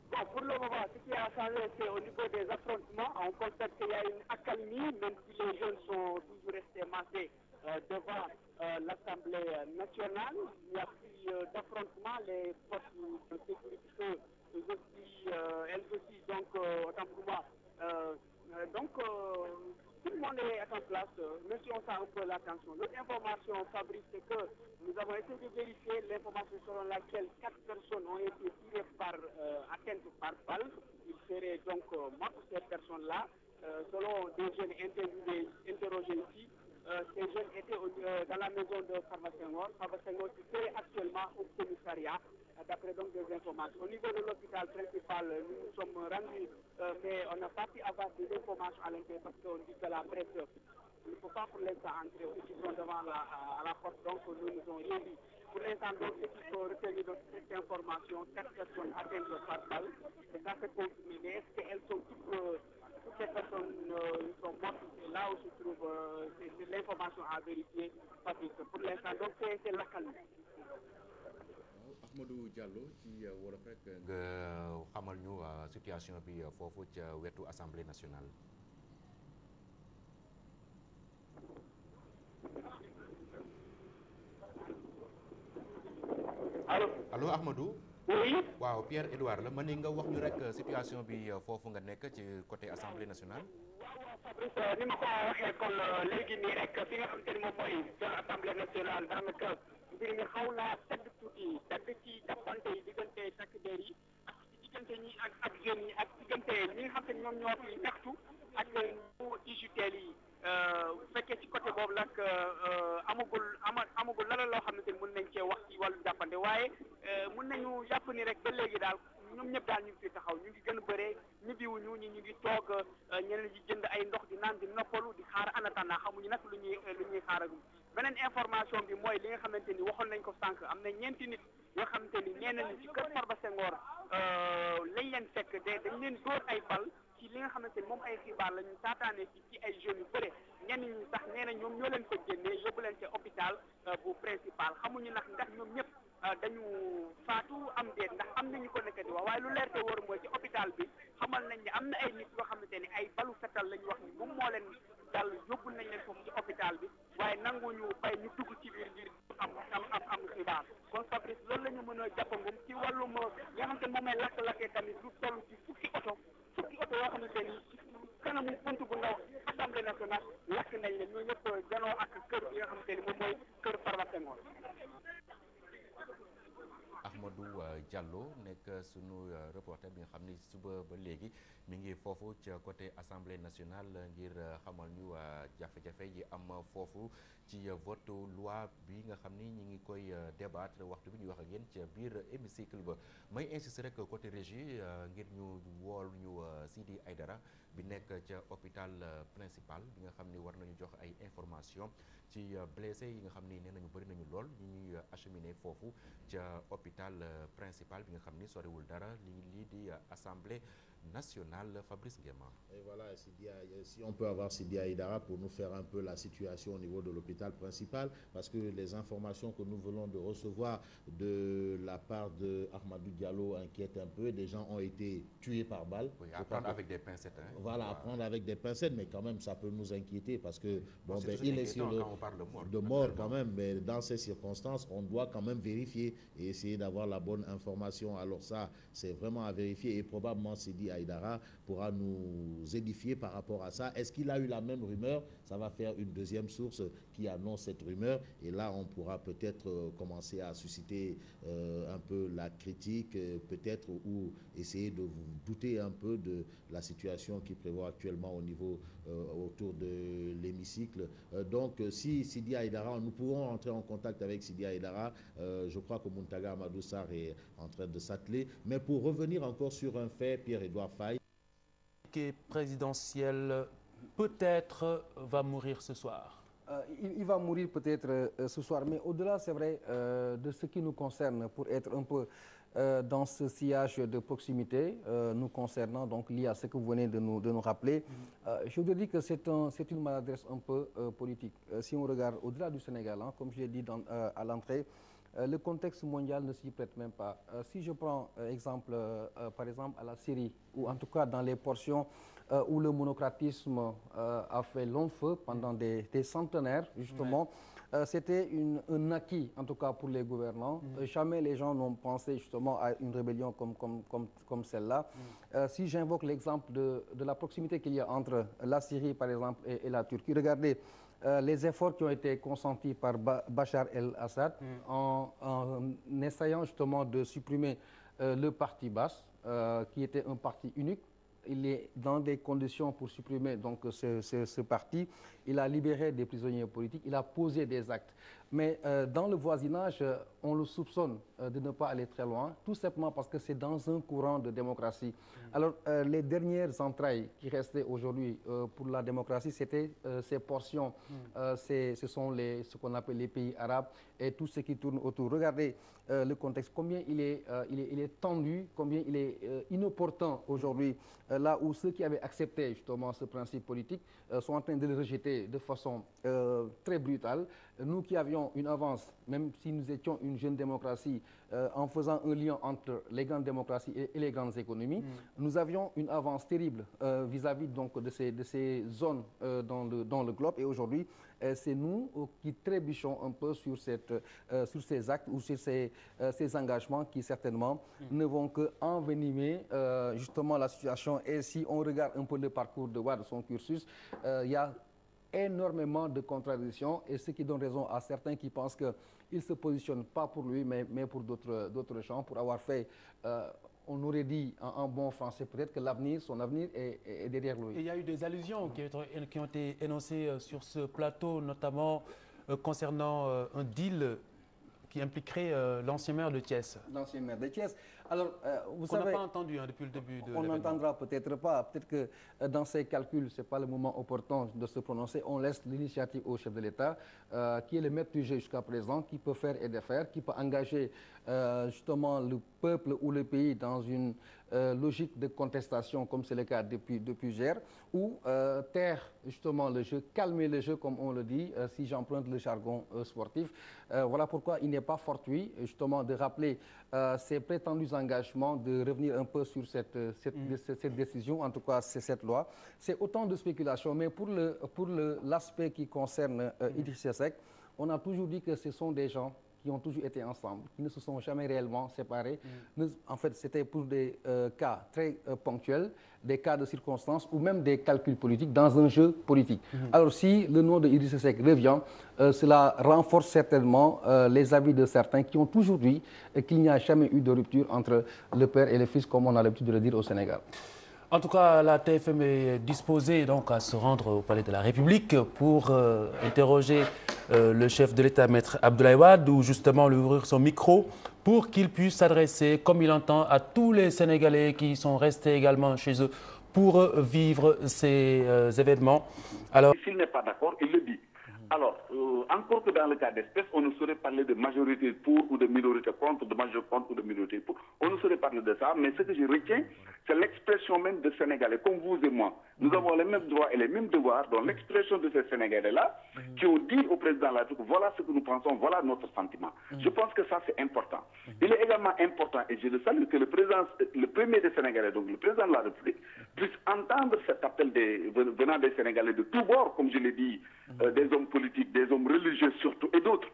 Bon, pour le moment, ce qui a changé, c'est au niveau des affrontements. On constate qu'il y a une accalmie, même si les jeunes sont toujours restés massés devant l'Assemblée nationale. Il n'y a plus d'affrontements. Les forces de sécurité elles aussi, donc, autant pour moi. Tout le monde est en place, même si on sent un peu la tension. L'autre information, Fabrice, c'est que nous avons essayé de vérifier l'information selon laquelle 4 personnes ont été tirées atteintes par balle. Ils seraient donc morts, ces personnes-là. Selon des jeunes interrogés ici, ces jeunes étaient dans la maison de Farba Senghor. Farba Senghor qui serait actuellement au commissariat, d'après donc des informations. Au niveau de l'hôpital principal, nous nous sommes rendus, mais on n'a pas pu avoir des informations à l'intérieur parce qu'on dit que la presse ne peut pas pour l'instant entrer, ceux qui sont devant à la porte, donc nous nous ont rien dit. Pour l'instant, donc, ce qu'il faut retenir de cette information, 4 personnes atteintes par balle, et ça c'est confirmé. Mais est-ce qu'elles sont toutes ces personnes sont mortes? Et là où se trouve, c'est l'information à vérifier. Pour l'instant, donc c'est l'accalmie. Ahmadou Diallo ci wolof rek nga xamal ñu situation bi foofu ca wetu Assemblée nationale. allo Ahmadou. oui. waaw Pierre-Edouard la mën nga wax ñu rek situation bi foofu nga nekk ci côté Assemblée nationale. waaw Fabrice ni ma ko waxee kon léegi nii rek fi nga xamante ni moom mooy ca Assemblée nationale daanaka mbir mi xaw naa tedd tuuti tedd ci jàppante yi diggante takk der yi ak ci diggante ñi ak jeunes yi ak diggante ñi nga xam te ñoom ñoo fi ñaxtu ak ñu UJTL yi bu fekkee ci côté boobu nag amagul lala loo xamante ni mën nañ cee wax ci wàllu jàppante waaye mën nañu jàpp ni rek ba léegi daal ñoom ñëpp daal ñu ngi fi taxaw ñu ngi gën a bëree ñibbiwuñu ñu ngi toog ñeneen ñi jënd ay ndox di naan di noppalu di xaar en attendant xamuñu nag lu ñuy xaaragum. beneen information bi mooy li nga xamante ni waxoon nañ ko sànq am na ñeenti nit yoo xamante ni nee nañu ci kër Farba Senghor lañ leen fekk dañ leen dóor ay bal ci li nga xamante ni moom ay xibaar la ñu taataane ci ay jeunes yu bëre ñenn ñi sax nee na ñoom ñoo leen fa génnee yóbbu leen ca hôpital bu principal xamuñu nag ndax ñoom ñëpp dañu faatu am déet ndax am nañu ko nekk di wax waaye lu leer te wóor mooy ci hôpital bi xamal nañ ne am na ay nit yoo xamante ni ay balu fetal la ñu wax ni moom moo leen dal yóbbu nañ leen foofu ci hôpital bi waaye nanguñu bay ñu dugg ci biir ngir am xibaar kon Fabrice loolu la ñu mën a jàppangum ci wàllum nga xamante ni moom may lakk-lakkee tamit lu toll ci fukki oto yoo xamante ni kanamu buntu bu ndaw Assemblée nationale lakk nañ leen ñoo ñëpp janoo ak kër bi nga xamante ni moom mooy kër Farba Senghor. Ahmadou Diallo nekk sunu reporter bi nga xam ni suba ba léegi mi ngi foofu ca côté Assemblée nationale ngir xamal ñu jafe-jafe yi am foofu ci vote loi bi nga xam ni ñi ngi koy débattre waxtu bi ñuy wax ak yéen ca biir hémicycle ba may insister rek côté régie ngir ñu wool ñu Sidi Aydara bi nekk ca hôpital principal bi nga xam ni war nañu jox ay information ci blessé yi nga xam ni nee nañu bëri nañu lool ñi ñuy acheminé foofu ca hôpital principal bi nga xam ni soriwul dara lii di Assemblée national, Fabrice Nguema. Et voilà, si on peut avoir Sidi Aïdara pour nous faire un peu la situation au niveau de l'hôpital principal, parce que les informations que nous venons de recevoir de la part de Ahmadou Diallo inquiètent un peu. Des gens ont été tués par balle. Oui, à prendre avec des pincettes. Hein. Voilà, à prendre avec des pincettes, mais quand même, ça peut nous inquiéter parce que bon, il est sur quand on parle de mort quand même, mais dans ces circonstances, on doit quand même vérifier et essayer d'avoir la bonne information. Alors ça, c'est vraiment à vérifier et probablement Sidi Aïdara pourra nous édifier par rapport à ça. Est-ce qu'il a eu la même rumeur? Ça va faire une deuxième source qui annonce cette rumeur et là, on pourra peut-être commencer à susciter un peu la critique, peut-être, ou essayer de vous douter un peu de la situation qui prévaut actuellement au niveau autour de l'hémicycle. Donc, si Sidi Aïdara, nous pourrons entrer en contact avec Sidi Aïdara. Je crois que Muntaga Amadou Sarr est en train de s'atteler. Mais pour revenir encore sur un fait, Pierre-Edouard Faye, qui présidentiel peut-être va mourir ce soir. Il va mourir peut-être ce soir, mais au-delà, c'est vrai, de ce qui nous concerne, pour être un peu dans ce sillage de proximité nous concernant, donc lié à ce que vous venez de nous rappeler, je voudrais dire que c'est une maladresse un peu politique. Si on regarde au-delà du Sénégal, hein, comme je l'ai dit à l'entrée, le contexte mondial ne s'y prête même pas. Si je prends exemple, par exemple à la Syrie, ou en tout cas dans les portions où le monocratisme a fait long feu pendant des centenaires, justement, c'était un acquis, en tout cas pour les gouvernants. Jamais les gens n'ont pensé justement à une rébellion comme celle-là. Si j'invoque l'exemple de la proximité qu'il y a entre la Syrie, par exemple, et la Turquie, regardez, les efforts qui ont été consentis par Bachar el-Assad en essayant justement de supprimer le parti Baas, qui était un parti unique. Il est dans des conditions pour supprimer donc ce parti. Il a libéré des prisonniers politiques, il a posé des actes. Mais dans le voisinage, on le soupçonne de ne pas aller très loin, tout simplement parce que c'est dans un courant de démocratie. Alors, les dernières entrailles qui restaient aujourd'hui pour la démocratie, c'était ces portions, ce sont ce qu'on appelle les pays arabes et tout ce qui tourne autour. Regardez le contexte, combien il est tendu, combien il est inopportun aujourd'hui, là où ceux qui avaient accepté justement ce principe politique sont en train de le rejeter de façon très brutale. Nous qui avions une avance, même si nous étions une jeune démocratie, en faisant un lien entre les grandes démocraties et les grandes économies, nous avions une avance terrible vis-à-vis donc de ces zones dans le globe. Et aujourd'hui, c'est nous qui trébuchons un peu sur ces actes ou sur ces engagements qui certainement ne vont qu'envenimer justement la situation. Et si on regarde un peu le parcours de Wade, son cursus, il y a énormément de contradictions et ce qui donne raison à certains qui pensent qu'il ne se positionne pas pour lui mais pour d'autres gens, pour avoir fait, on aurait dit en bon français peut-être que son avenir est derrière lui. Et il y a eu des allusions qui ont été énoncées sur ce plateau, notamment concernant un deal qui impliquerait l'ancien maire de Thiès. L'ancien maire de Thiès. Alors, vous savez, on n'a pas entendu depuis le début de on n'entendra peut-être pas. Peut-être que dans ces calculs, ce n'est pas le moment opportun de se prononcer. On laisse l'initiative au chef de l'État, qui est le maître du jeu jusqu'à présent, qui peut faire et défaire, qui peut engager justement le peuple ou le pays dans une logique de contestation, comme c'est le cas depuis hier, ou taire justement le jeu, calmer le jeu, comme on le dit, si j'emprunte le jargon sportif. Voilà pourquoi il n'est pas fortuit, justement, de rappeler ces prétendus engagements, de revenir un peu sur cette décision, en tout cas c'est cette loi. C'est autant de spéculations, mais pour l'aspect qui concerne Idrissa Seck, on a toujours dit que ce sont des gens qui ont toujours été ensemble, qui ne se sont jamais réellement séparés. En fait, c'était pour des cas très ponctuels, des cas de circonstances ou même des calculs politiques dans un jeu politique. Alors si le nom de Idrissa Seck revient, cela renforce certainement les avis de certains qui ont toujours dit qu'il n'y a jamais eu de rupture entre le père et le fils, comme on a l'habitude de le dire au Sénégal. En tout cas, la TFM est disposée donc à se rendre au Palais de la République pour interroger le chef de l'État, Maître Abdoulaye Wade, ou justement lui ouvrir son micro pour qu'il puisse s'adresser, comme il entend, à tous les Sénégalais qui sont restés également chez eux pour vivre ces événements. Alors, s'il n'est pas d'accord, il le dit. Alors, encore que dans le cas d'espèce, on ne saurait parler de majorité pour ou de minorité contre, de majorité contre ou de minorité pour. On ne saurait parler de ça, mais ce que je retiens, c'est l'expression même de Sénégalais, comme vous et moi. Nous avons les mêmes droits et les mêmes devoirs, donc l'expression de ces Sénégalais-là, qui ont dit au président de la République, voilà ce que nous pensons, voilà notre sentiment. Je pense que ça, c'est important. Il est également important, et je le salue, que le premier des Sénégalais, donc le président de la République, puisse entendre cet appel venant des Sénégalais de tous bords, comme je l'ai dit, des hommes politiques, des hommes religieux surtout, et d'autres,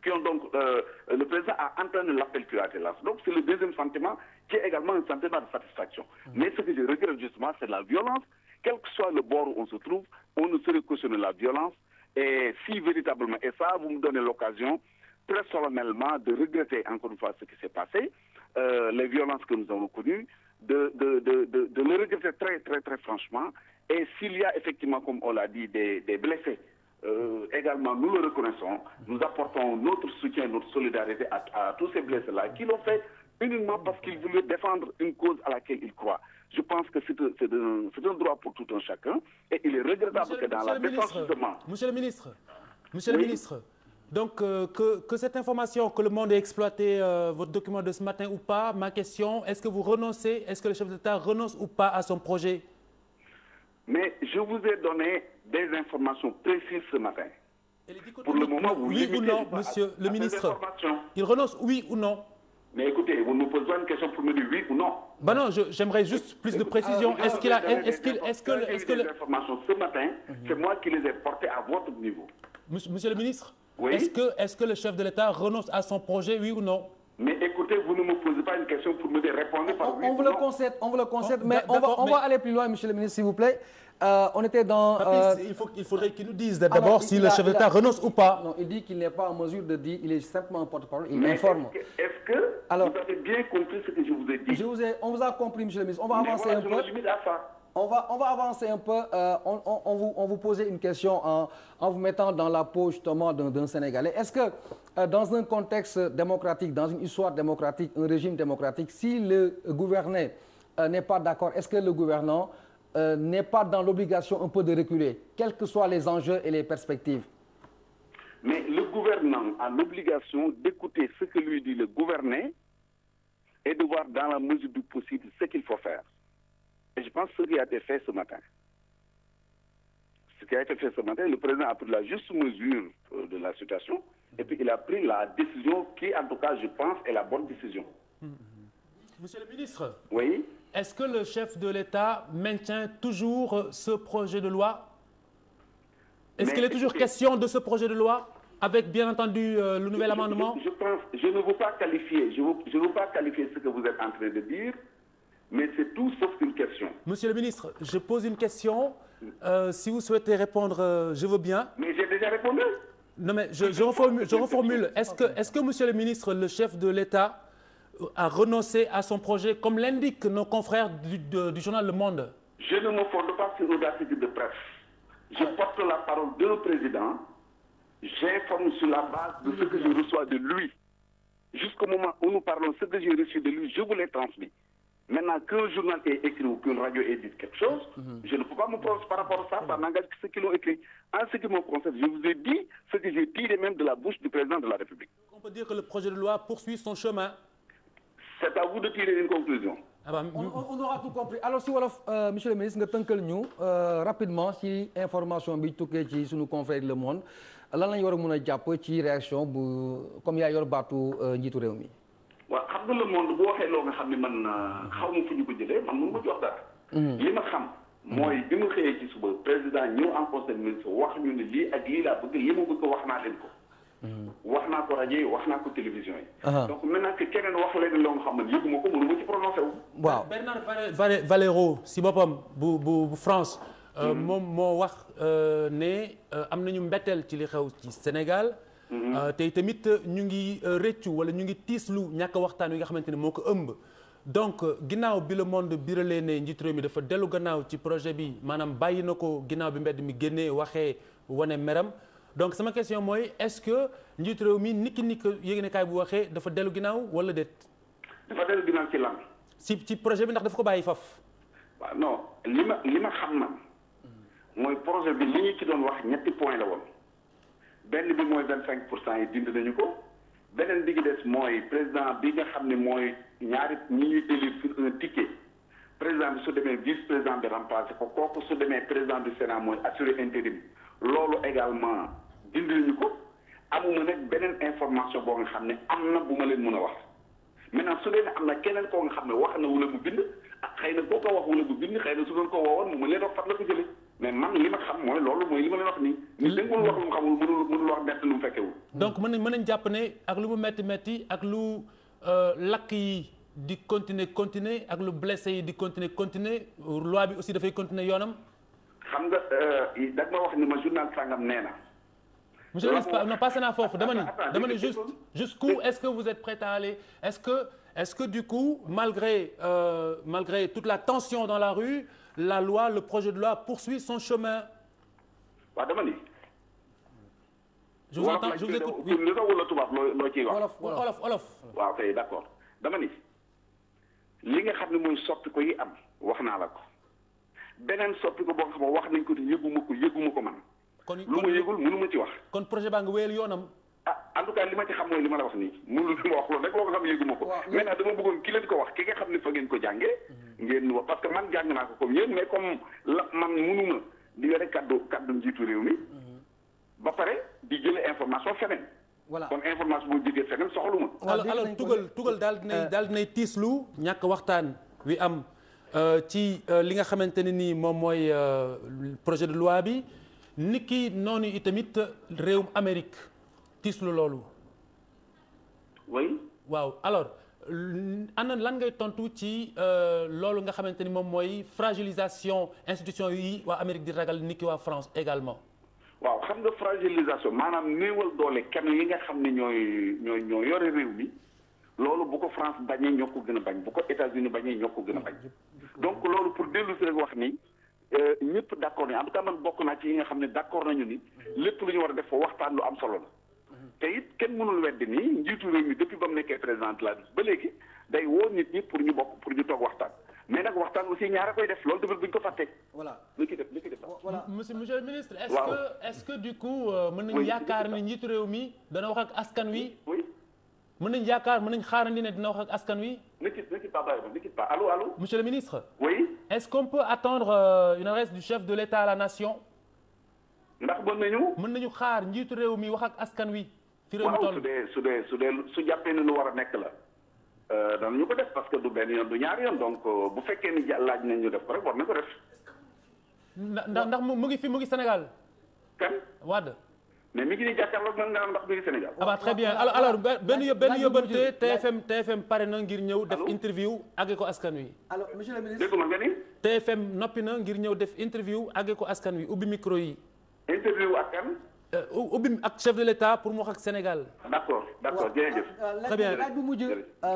qui ont donc, le président a entendu l'appel qui a été lancé. Donc c'est le deuxième sentiment, qui est également un sentiment de satisfaction. Mais ce que je regrette justement, c'est la violence. Quel que soit le bord où on se trouve, on ne saurait cautionner la violence. Et si véritablement, et ça, vous me donnez l'occasion, très solennellement, de regretter encore une fois ce qui s'est passé, les violences que nous avons connues, de le regretter très, très, très franchement. Et s'il y a effectivement, comme on l'a dit, des blessés, également, nous le reconnaissons, nous apportons notre soutien, notre solidarité à tous ces blessés-là, qui l'ont fait uniquement parce qu'ils voulaient défendre une cause à laquelle ils croient. Je pense que c'est un droit pour tout un chacun, et il est regrettable que dans la défense justement... Monsieur le ministre, donc que cette information, que le monde ait exploité votre document de ce matin ou pas, ma question, est-ce que vous renoncez, est-ce que le chef d'État renonce ou pas à son projet? Mais je vous ai donné des informations précises ce matin. Pour le moment, vous oui ou non, monsieur le ministre, il renonce oui ou non? Mais écoutez, vous nous posez une question pour me dire oui ou non. Ben non, j'aimerais juste plus de précision. Est-ce qu'il a, est-ce que les informations ce matin, c'est moi qui les ai portées à votre niveau. Monsieur le ministre, oui? est-ce que le chef de l'État renonce à son projet, oui ou non? Mais écoutez, vous ne me posez pas une question pour me dire répondre par oui ou non. On vous le concède, mais on va aller plus loin, monsieur le ministre, s'il vous plaît. On était dans... il faudrait qu'il nous dise d'abord si le chef d'État renonce ou pas. Non, il dit qu'il n'est pas en mesure de dire, il est simplement un porte-parole, il informe. Est-ce que vous avez bien compris ce que je vous ai dit? On vous a compris, monsieur le ministre. On va avancer un peu. On va avancer un peu. On vous posait une question en vous mettant dans la peau justement d'un Sénégalais. Est-ce que dans un contexte démocratique, dans une histoire démocratique, un régime démocratique, si le gouverné n'est pas d'accord, est-ce que le gouvernant n'est pas dans l'obligation un peu de reculer, quels que soient les enjeux et les perspectives? Mais le gouvernant a l'obligation d'écouter ce que lui dit le gouverné et de voir dans la mesure du possible ce qu'il faut faire. Et je pense que ce qui a été fait ce matin. Ce qui a été fait ce matin, le président a pris la juste mesure de la situation et puis il a pris la décision qui, en tout cas, je pense, est la bonne décision. Monsieur le ministre, oui? Est-ce que le chef de l'État maintient toujours ce projet de loi? Est-ce qu'il est toujours question de ce projet de loi, avec bien entendu le nouvel amendement? Je ne veux pas qualifier, je ne veux pas qualifier ce que vous êtes en train de dire, mais c'est tout sauf une question. Monsieur le ministre, je pose une question. Si vous souhaitez répondre, je veux bien. Mais j'ai déjà répondu. Non, mais je reformule. Est-ce que, monsieur le ministre, le chef de l'État a renoncé à son projet, comme l'indiquent nos confrères du journal Le Monde? Je ne me fonde pas sur un article de presse. Je porte la parole d'un président. J'informe sur la base de ce que je reçois de lui. Jusqu'au moment où nous parlons, ce que j'ai reçu de lui, je vous l'ai transmis. Maintenant, qu'un journal ait écrit ou qu'une radio ait dit quelque chose, je ne peux pas me prononcer par rapport à ça, ça n'engage que ceux qui l'ont écrit. En ce qui me concerne, je vous ai dit ce que j'ai tiré même de la bouche du président de la République. On peut dire que le projet de loi poursuit son chemin. C'est à vous de tirer une conclusion. On aura tout compris. Alors si wolof monsieur le ministre nga tënkal ñu rapidement ci information bi tukkee ci suñu confrère Le Monde lan lañu war a mën a jàpp ci réaction bu comme yaa yor baatu njiitu réew mi. waaw xam nga Le Monde bu waxee loo nga xam ne man xaw ma fu ñu ko jëlee man mun ma jox dara. li ma xam mooy bi mu xëyee ci suba président ñëw en conseil des ministres wax ñu ne lii ak lii laa bëgg li ma bëgg wax naa leen ko. wax naa ko rajo yi wax naa ko télévision yi. donc maintenant que keneen wax leen loo nga xam ne yëguma ko mënu ma ci prononcé wu. waaw Bernard Valero si boppam bu France. moom moo wax ne am nañu mbetteel ci li xew ci Sénégal. te tamit ñu ngi rëccu wala ñu ngi tiislu ñàkk waxtaan wi nga xamante ne moo ko ëmb. donc ginnaaw bi Le Monde biralee ne njiitu réew mi dafa dellu gannaaw ci projet bi maanaam bàyyi na ko ginnaaw bi mbedd mi génnee waxee wane meram. donc sama question mooy est-ce que njiitu réew mi niki yéenekaay bu waxee dafa dellu ginnaaw wala déet. dafa dellu ginnaaw ci lan. ci projet bi ndax dafa ko bàyyi faf. waaw non li ma xam na mooy projet bi li ñu ci doon wax ñetti point la woon. benn bi mooy 25% yi dindi nañu ko beneen bi gi des mooy président bi nga xam ne mooy ñaari ñi ñuy élire sur un ticket président bi su demee vice président bi remplacé ko kooku su demee président du Sénat mooy assuré intérim loolu également dindi nañu ko amuma nag beneen information boo nga xam ne am na bu ma leen mën a wax maintenant su dee ne am na keneen koo nga xam ne wax na wala mu bind xëy na koo ko wax wala mu bind xëy na su doon ko woowoon mu ma leen wax fan la ko jëlee mais man li ma xam mooy loolu mooy li ma leen wax nii. nit da nga mënul wax lu mu xamul mënul wax nett lu mu fekkewul. donc mën nañ jàpp ne ak lu mu metti ak lu lakk yi di continuer ak lu blessé yi di continuer loi bi aussi dafay continuer yoonam. xam nga da nga ma wax ni ma journal sangam nee na. monsieur le ministre non passé naa foofu dama ne jusqu'où est-ce que vous êtes prêt à aller est-ce que du coup malgré toute la tension dans la rue la loi le projet de loi poursuit son chemin. waaw dama ni. je vous entends je vous écoute. li nga wala tubaab loo ciy wax. olof. waaw kay d'accord dama ni li nga xam ne mooy soppi ko yi am wax naa la ko beneen soppi ko boo xam ne wax nañ ko te yëguma ko man. kon lu ma yëgul mënu ma ci wax. kon projet baa nga wéyal yoonam. en tout cas li ma ci xam mooy li ma la wax nii mënu li ma wax loolu rek loo nga xam ne yëguma ko. maintenant dama bëggoon ki leen ko wax ki nga xam ne fa ngeen ko jàngee. ngeen wax parce que man jàng naa ko comme yéen mais comme la man mënuma di yore kaddu njiitu réew mi. ba pare di jëlee information feneen. voilà kon information boo jógee feneen soxaluma. alors tugal daal dinay tiislu ñàkk waxtaan wi am ci li nga xamante ne nii moom mooy projet de loi bi niki noonu itamit réewum Amérique tiislu loolu. oui. waaw alors ana lan ngay tontu ci loolu nga xamante ni moom mooy fragilisation institution yi waa Amérique di ragal niki waa France également. waaw xam nga fragilisation maanaam néewal doole kenn yi nga xam ne ñoo yore réew mi loolu bu ko France bañee ñoo ko gën a bañ bu ko États-Unis bañee ñoo ko gën a bañ donc loolu pour dellu si rek wax ni ñëpp d'accord nañu en tout cas man bokk naa ci yi nga xam ne d'accord nañu ni lépp lu ñu war a def fa waxtaan lu am solo la te it kenn mënul weddi nii njiitu réew mi depuis ba mu nekkee président de la ba léegi day woo nit ñi pour ñu bokk pour ñu toog waxtaan mais nag waxtaan aussi ñaara koy def loolu tamit bu ñu ko fàttee. voilà li ki def voilà monsieur le ministre. est-ce que du coup mën nañu yaakaar ne njiitu réew mi dana wax ak askan wi. oui. mën nañu xaarandi ne dina wax ak askan wi. ne quitte pas allô. monsieur le ministre. oui. est-ce qu'on peut attendre une adresse du chef de l'État à la nation. ndax mën nañu xaar njiitu réew mi wax ak askan wi. fi réew mi toll waaw su jàppee ne lu war a nekk la. danañu ko def parce que du benn yoon du ñaari yoon donc bu fekkee ni laaj nañ ñu def ko rek war na ko def. ndax mu ngi Sénégal. kan Wade. mais mi ngi nii jàkkaarloog man nga ndax mi ngi Sénégal. ah bah très bien alors benn yóbbante TFM pare na ngir ñëw def interview àgge ko askan wi. alors monsieur le ministre. dégg nga ni. TFM noppi na ngir ñëw def interview àgge ko askan wi ubbi micro yi. interview ak kan. ubbi ak chef de l'État pour mu wax ak Sénégal. d'accord jërëjëf. très bien laaj bu mujj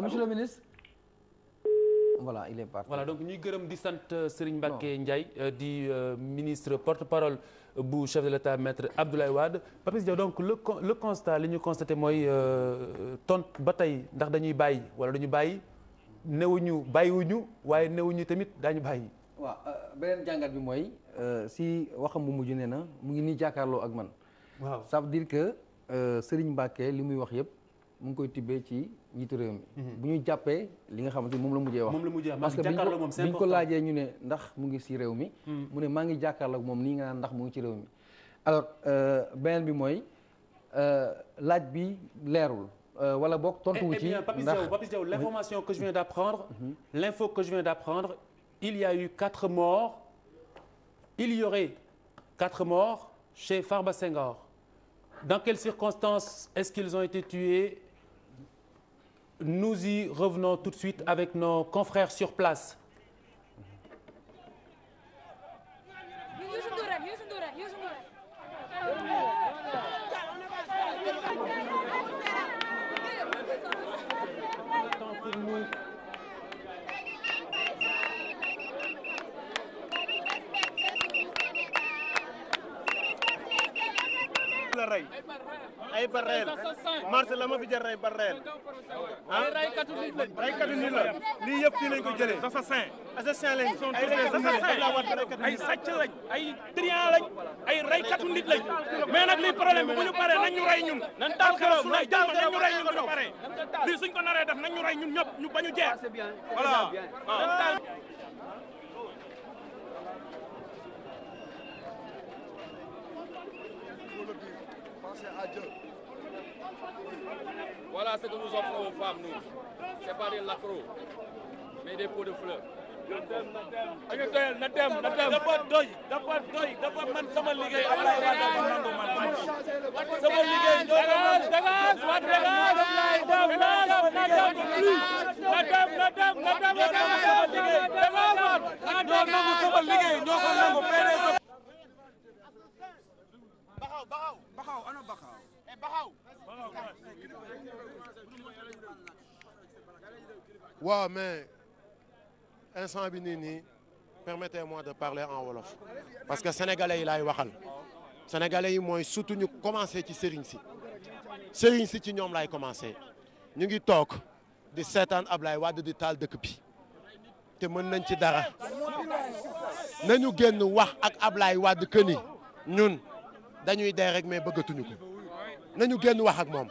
monsieur le ministre. voilà il est parti. voilà donc ñuy gërëm di sant Serigne Mbacké Ndiaye di ministre porte-parole bu chef de l'État maître Abdoulaye Wade. Papis Diaw donc le constat li ñu constaté mooy ba tey ndax dañuy bàyyi wala dañu bàyyi newuñu bàyyiwuñu waaye newuñu tamit daañu bàyyi. waaw beneen jàngat bi mooy si waxam bu mujj nee na mu ngi nii jàkkaarloo ak man. waaw ça veut dire que Serigne Mbacké li muy wax yëpp mu ngi koy tibbee ci njiitu réew mi. bu ñu jàppee li nga xamante ni moom la mujjee wax. parce que biñ ko laajee ñu ne ndax mu ngi si réew mi. mu ne maa ngi jàkkaarloo ak moom nii nga naan ndax mu ngi ci réew mi. alors beneen bi mooy laaj bi leerul wala boog tontuwu ci. ndax Papis Diaw l'information que je viens d'apprendre. l'info que je viens d'apprendre il y a eu 4 morts. Il y aurait 4 morts chez Farba Senghor. Dans quelles circonstances est-ce qu'ils ont été tués? Nous y revenons tout de suite avec nos confrères sur place. ay ba reel marché la ma fi jar rey ba reel ah raykatu nit la lii yëpp fii lañ ko jëlee assassin lañ ay sàcc lañ ay trian lañ ay raykatu nit lañ mais nag lii problème bi bu ñu paree nañ ñu rey ñun nañ taal këram nañ ñu rey ñun bu ñu paree lii suñ ko naree def nañ ñu rey ñun ñëpp ñu bañu jeex voilà Voilà ce que nous offrons aux femmes, nous. C'est pas des lacros, mais des pots de fleurs. na dem dafa doy dafa man sama liggéey Ablaye Wade dafa nangu man sama liggéey ñoo ko nangu waaw mais instant bi nii permettez-moi de parler en wolof parce que sénégalais yi laay waxal sénégalais yi mooy surtout ñu commencé ci sëriñ si ci ñoom laay commencé ñu ngi toog di seetaan Ablaye Wade di taal dëkk bi te mën nañ ci dara nañu génn wax ak Ablaye Wade que ni ñun dañuy dee rek mais bëggatuñu ko nañu génn wax ak moom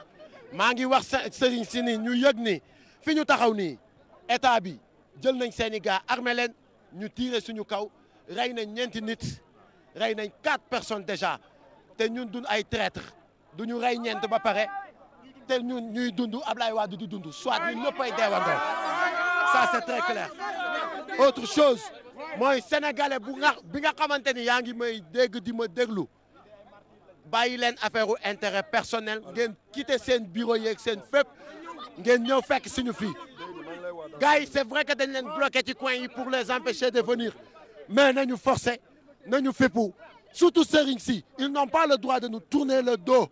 maa ngi wax sëriñ si ni ñu yëg ni fi ñu taxaw nii état bi jël nañ seeni gars armé leen ñu tiire suñu kaw rey nañ ñeenti nit rey nañ 4 personnes déjà te ñun duñ ay traître duñu rey ñeent ba pare te ñun ñuy dund Ablaye Wade du dund soit ñun ñëppay deewandoo ça c'est très clair. autre chose mooy sénégalais bi nga xamante ni yaa ngi may dégg di ma déglu bàyyi leen affaire u intérêt personnel ngeen quitter seen bureau yeeg seen fépp ngeen ñëw fekk suñu fii gars yi c'est vrai que dañ leen bloqué ci coin yi pour les empêcher de venir mais nañu forcer nañu fippu surtout sëriñ si ils n'ont pas le droit de nous tourner le dos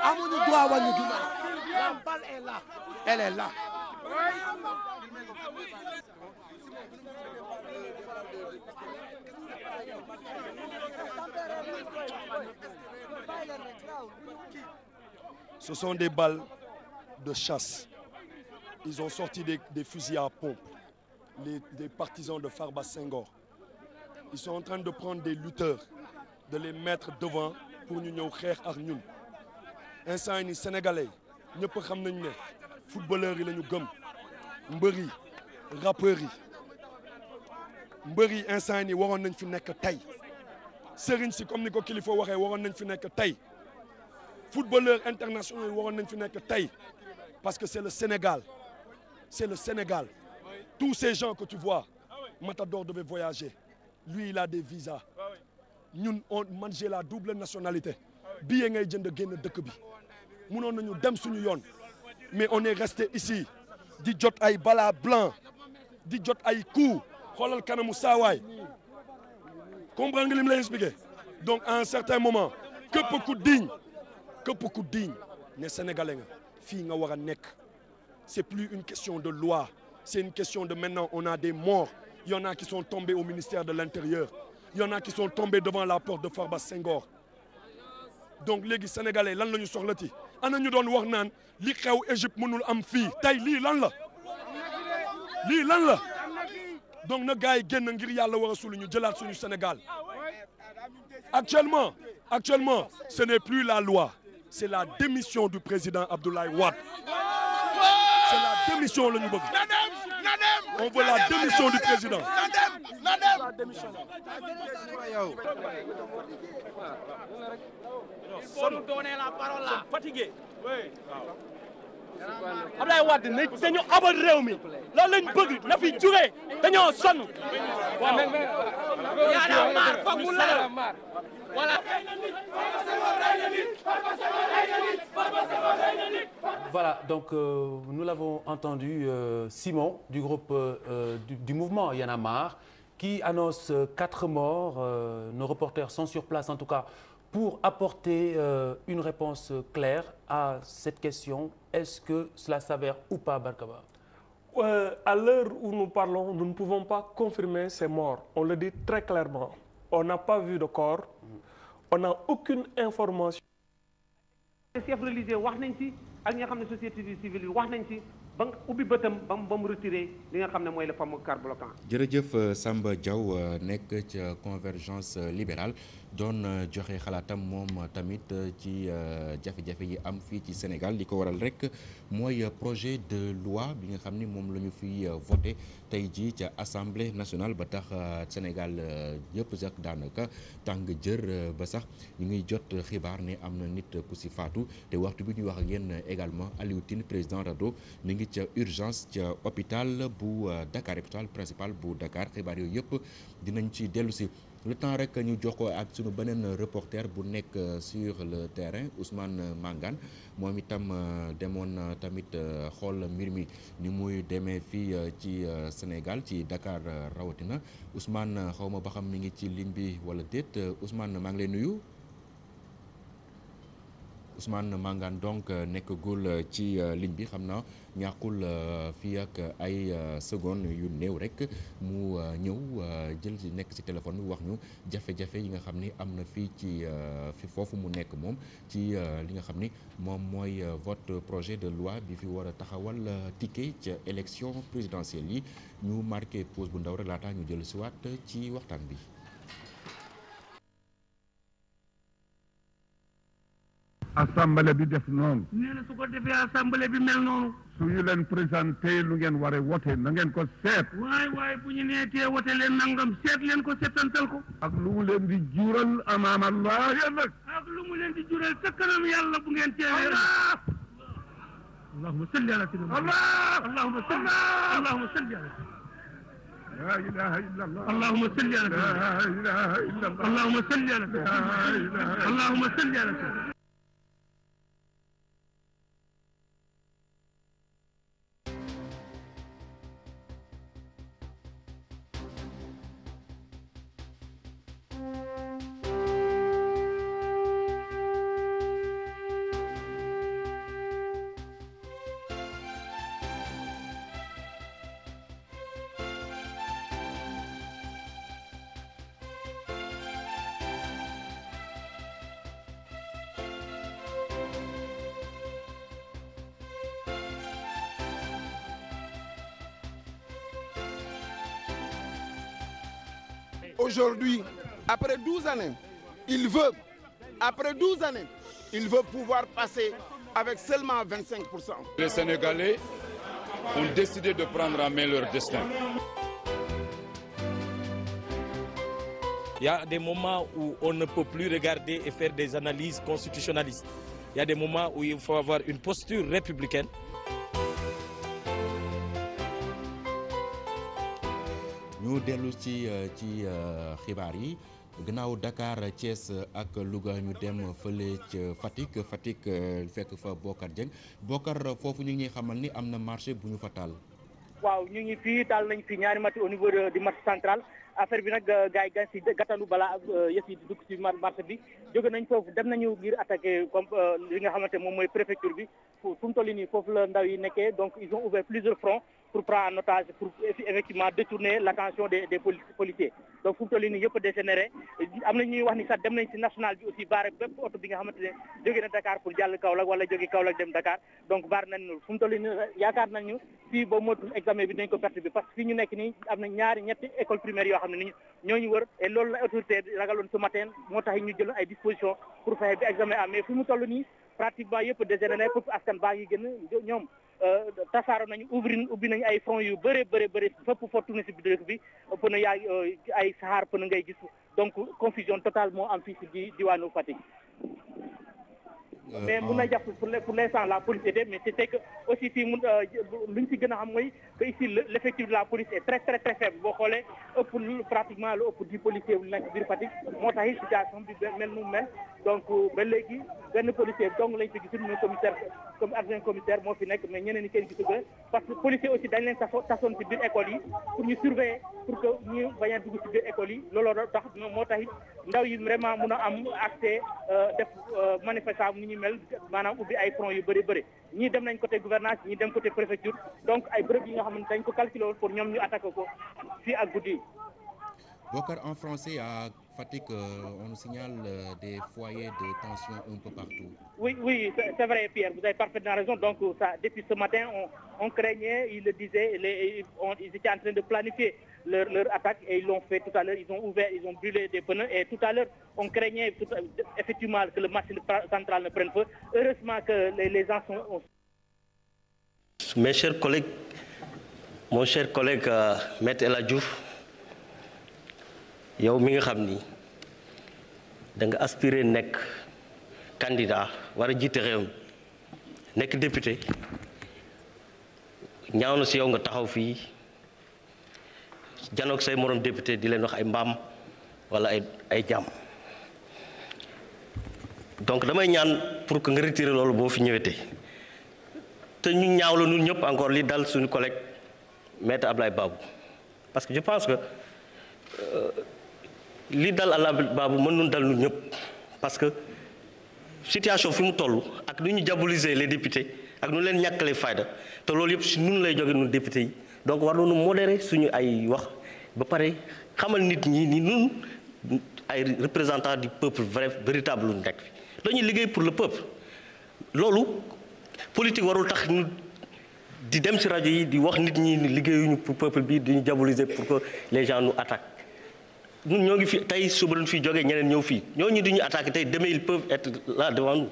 amuñu droit wàññi ginnaaw la balle est là elle est là. Ce sont des balles de chasse. Ils ont sorti des fusils à pompe, les partisans de Farba Senghor. Ils sont en train de prendre des lutteurs, de les mettre devant pour ñu ñëw xeex ak ñun. instant yi ni sénégalais ñëpp xam nañ ne footballeurs yi la ñu gëm mbër yi rappeurs yi mbër yi instant yi ni waroon nañ fi nekk tey sëriñ si comme ni ko kilifa waxee waroon nañ fi nekk tey footballeurs internationaux yi waroon nañ fi nekk tey parce que c'est le Sénégal. C'est le Sénégal. Tous ces gens que tu vois, Matador devait voyager. Lui, il a des visas. Nous, man, j'ai la double nationalité. Billet ngay jënd génn dëkk bi. Mënoon nañu dem suñu yoon. Mais on est resté ici. Di jot ay bala blanc. Di jot ay coups. Xoolal kanamu saawaay. Comprendre nga li mu lay expliquer? Donc, à un certain moment, képp ku digne ne Sénégalais nga. Fii nga war a nekk. C'est plus une question de loi, c'est une question de maintenant on a des morts. Il y en a qui sont tombés au ministère de l'Intérieur. Il y en a qui sont tombés devant la porte de Farba Senghor. Donc léegi sénégalais lan la ñu soxlati ana ñu doon wax naan li xew Égypte mënul am fii tey lii lan la donc na gars yi génn ngir yàlla war a sulu ñu jëlaat suñu Sénégal. Actuellement ce n'est plus la loi, c'est la démission du président Abdoulaye Wade. C'est la démission la ñu bëgg. On veut la démission du président. Faut nous donner la parole là. Fatigué. Oui. Ablaye Wade ne dañu abal réew mi loolu lañ bëgg na fi jógee dañoo sonn. waaw yaa maar foog mu leer. Voilà. Voilà, donc nous l'avons entendu, Simon du groupe du mouvement Y en a marre, qui annonce 4 morts. Nos reporters sont sur place en tout cas pour apporter une réponse claire à cette question. Est-ce que cela s'avère ou pas, Barkaba? À l'heure où nous parlons, nous ne pouvons pas confirmer ces morts. On le dit très clairement. On n'a pas vu de corps. On n'a aucune information. chef religieux wax nañ ci ak ñi nga xam ne société civile yi wax nañ ci ba nga ubbi bëtam ba mu retiré li nga xam ne mooy le fameux carburant. jërëjëf Samba Diaw nekk ca convergence libérale doon joxe xalaatam moom tamit ci jafe-jafe yi am fii ci Sénégal li ko waral rek mooy projet de loi bi nga xam ni moom la ñu fi voté tey jii ca assemblée nationale ba tax Sénégal yëpp sax daanaka tàng jër ba sax ñu ngi jot xibaar ne am na nit ku si faatu te waxtu bi ñuy wax ak yéen également Aliou Tine président RADDHO mi ngi ca urgence ca hôpital bu Dakar hôpital principal bu Dakar xibaar yooyu yëpp dinañ ci dellu si. Le temps rek ñu jox ko ak sunu beneen reporter bu nekk sur le terrain Ousmane Mangane moom itam demoon tamit xool mbir mi ni muy demee fii ci Sénégal ci Dakar rawatina Ousmane xaw ma ba xam mi ngi ci ligne bi wala déet Ousmane maa ngi lay nuyu. Ousmane Mangane donc nekkagul ci ligne bi xam naa ñàkkul fii ak ay secondes yu néew rek mu ñëw jël ci nekk ci téléphone bi wax ñu jafe-jafe yi nga xam ni am na fii ci fi foofu mu nekk moom ci li nga xam ni moom mooy vote projet de loi bi fi war a taxawal ticket ca élection présidentielle yi ñu marqué pause bu ndaw rek laataa ñu jël si waat ci waxtaan bi. assemblée bi def noonu. nee na su ko defee assemblée bi mel noonu. su ñu leen présenté lu ngeen war a wote na ngeen ko seet. waaye bu ñu neetee wote leen nangam seet leen ko seetantal ko. ak lu mu leen di jural amaam Allah nag. ak lu mu leen di jural ca kanam yàlla bu ngeen teewee. allahumma salli ala sayyidina allahumma salli allahumma salli ala la ilaha illallah allahumma salli ala la ilaha illallah allahumma salli ala allahumma salli ala Aujourd'hui, après 12 années, il veut pouvoir passer avec seulement 25%. Les Sénégalais ont décidé de prendre en main leur destin. Il y a des moments où on ne peut plus regarder et faire des analyses constitutionnalistes. Il y a des moments où il faut avoir une posture républicaine. ñu dellu ci xibaar yi gannaaw Dakar Thiès ak Louga ñu dem fële ca Fatick fekk fa Bokar Dieng Bokar foofu ñu ngi xamal ni am na marché bu ñu fa taal. waaw ñu ngi fii taal nañ fi ñaari marché au niveau du marché central affaire bi nag gars yi si gàttandu balaa yëf yi dugg si marché bi jóge nañ foofu dem nañu ngir attaqué comme li nga xamante moom mooy préfecture bi fu mu toll nii foofu la ndaw yi nekkee donc ils ont ouvert plusieurs fronts pour prendre en otage pour effectivement détourner l'attention des policiers donc fu mu toll nii yëpp a dégénéré am na ñuy wax ni sax dem nañ si national bi aussi baare bépp oto bi nga xamante ne jóge na Dakar pour jàll Kaolack wala jóge Kaolack dem Dakar donc baare nañ fu mu toll nii yaakaar nañu fii ba motul examen bi dinañ ko perte bi parce que fii ñu nekk nii am na ñetti école primaire yoo xam ne ni ñooñu wër et loolu la autorité ragaloon ce matin moo tax ñu jëloon ay dispositions pour fexe bi examen am mais fu mu toll nii pratiquement yëpp dégénéré pour askan baa ngi gën ñoom tasaaro nañu ubbi nañu ay front yu bëri fépp foo tourné si biir dëkk bi pën a yaa ay saxaar pën a ngay gis donc confusion totale moo am fii si diwaanu Fatick. mais mun na jàpp pour l'instant la police était mais c'était que aussi fii mun luñ si gën a xam mooy que ici l'effectif de la police est très très très faible boo xoolee ëpp pratiquement lu ëpp 10 policiers yu nekk biir Fatick moo tax situation bi mel nu mel donc ba léegi benn policier donc lañ fi gisul muy commissaire comme adjoint commissaire moo fi nekk mais ñeneen ñi kenn gisul ko parce que policier aussi dañ leen tasoon si biir école yi pour ñu surveiller pour que ñu bañ a dugg si biir école yi looloo tax moo tax ndaw yi vraiment mun a am accès def manifestation ni ñu mel maanaam ubbi ay front yu bëri ñii dem nañ côté gouvernance ñii dem côté préfecture donc ay bërëb yi nga xam ne dañ ko calculé woon pour ñoom ñu attaqué ko fii ak guddi. Bokar en français à Fatick, on nous signale des foyers de tension un peu partout. Oui, c'est vrai, Pierre, vous avez parfaitement raison. Donc, ça, depuis ce matin, on craignait, ils le disaient, ils étaient en train de planifier leur attaque et ils l'ont fait tout à l'heure. Ils ont brûlé des pneus et tout à l'heure, on craignait effectivement que le marché central ne prenne feu. Heureusement que les gens sont... Mes chers collègues, mon cher collègue Maître El Hadji Diouf, yow mi nga xam ni da nga aspiré nekk candidat war a jiite réew mi nekk député ñaaw na si yow nga taxaw fii janoog say morom député di leen wax ay mbaam wala ay jàmm donc damay ñaan pour que nga retirer loolu boo fi ñëwetee te ñu ñaaw la ñun ñëpp encore li dal suñu collègue Maître Abdoulaye Babou parce que je pense que li dal Abdoulaye Babou mën nun dal ñun ñëpp parce que situation fi mu toll ak nu ñu diaboliser les députés ak nu leen ñàkkalee fayda te loolu yëpp si nun lay jóge nun députés yi donc war nañu modérer suñu ay wax ba pare xamal nit ñi ni nun ay représentants du peuple véritable lu nekk fi dañuy liggéey pour le peuple loolu politique warul tax ñu di dem ci rajo yi di wax nit ñi liggéeyuñu pour peuple bi di ñu diaboliser pour que les gens nous attaquent ñun ñoo ngi fi tey suba lañ fiy jógee ñeneen ñëw fii ñooñu di ñu attaquer tey demain ils peuvent être là devant nous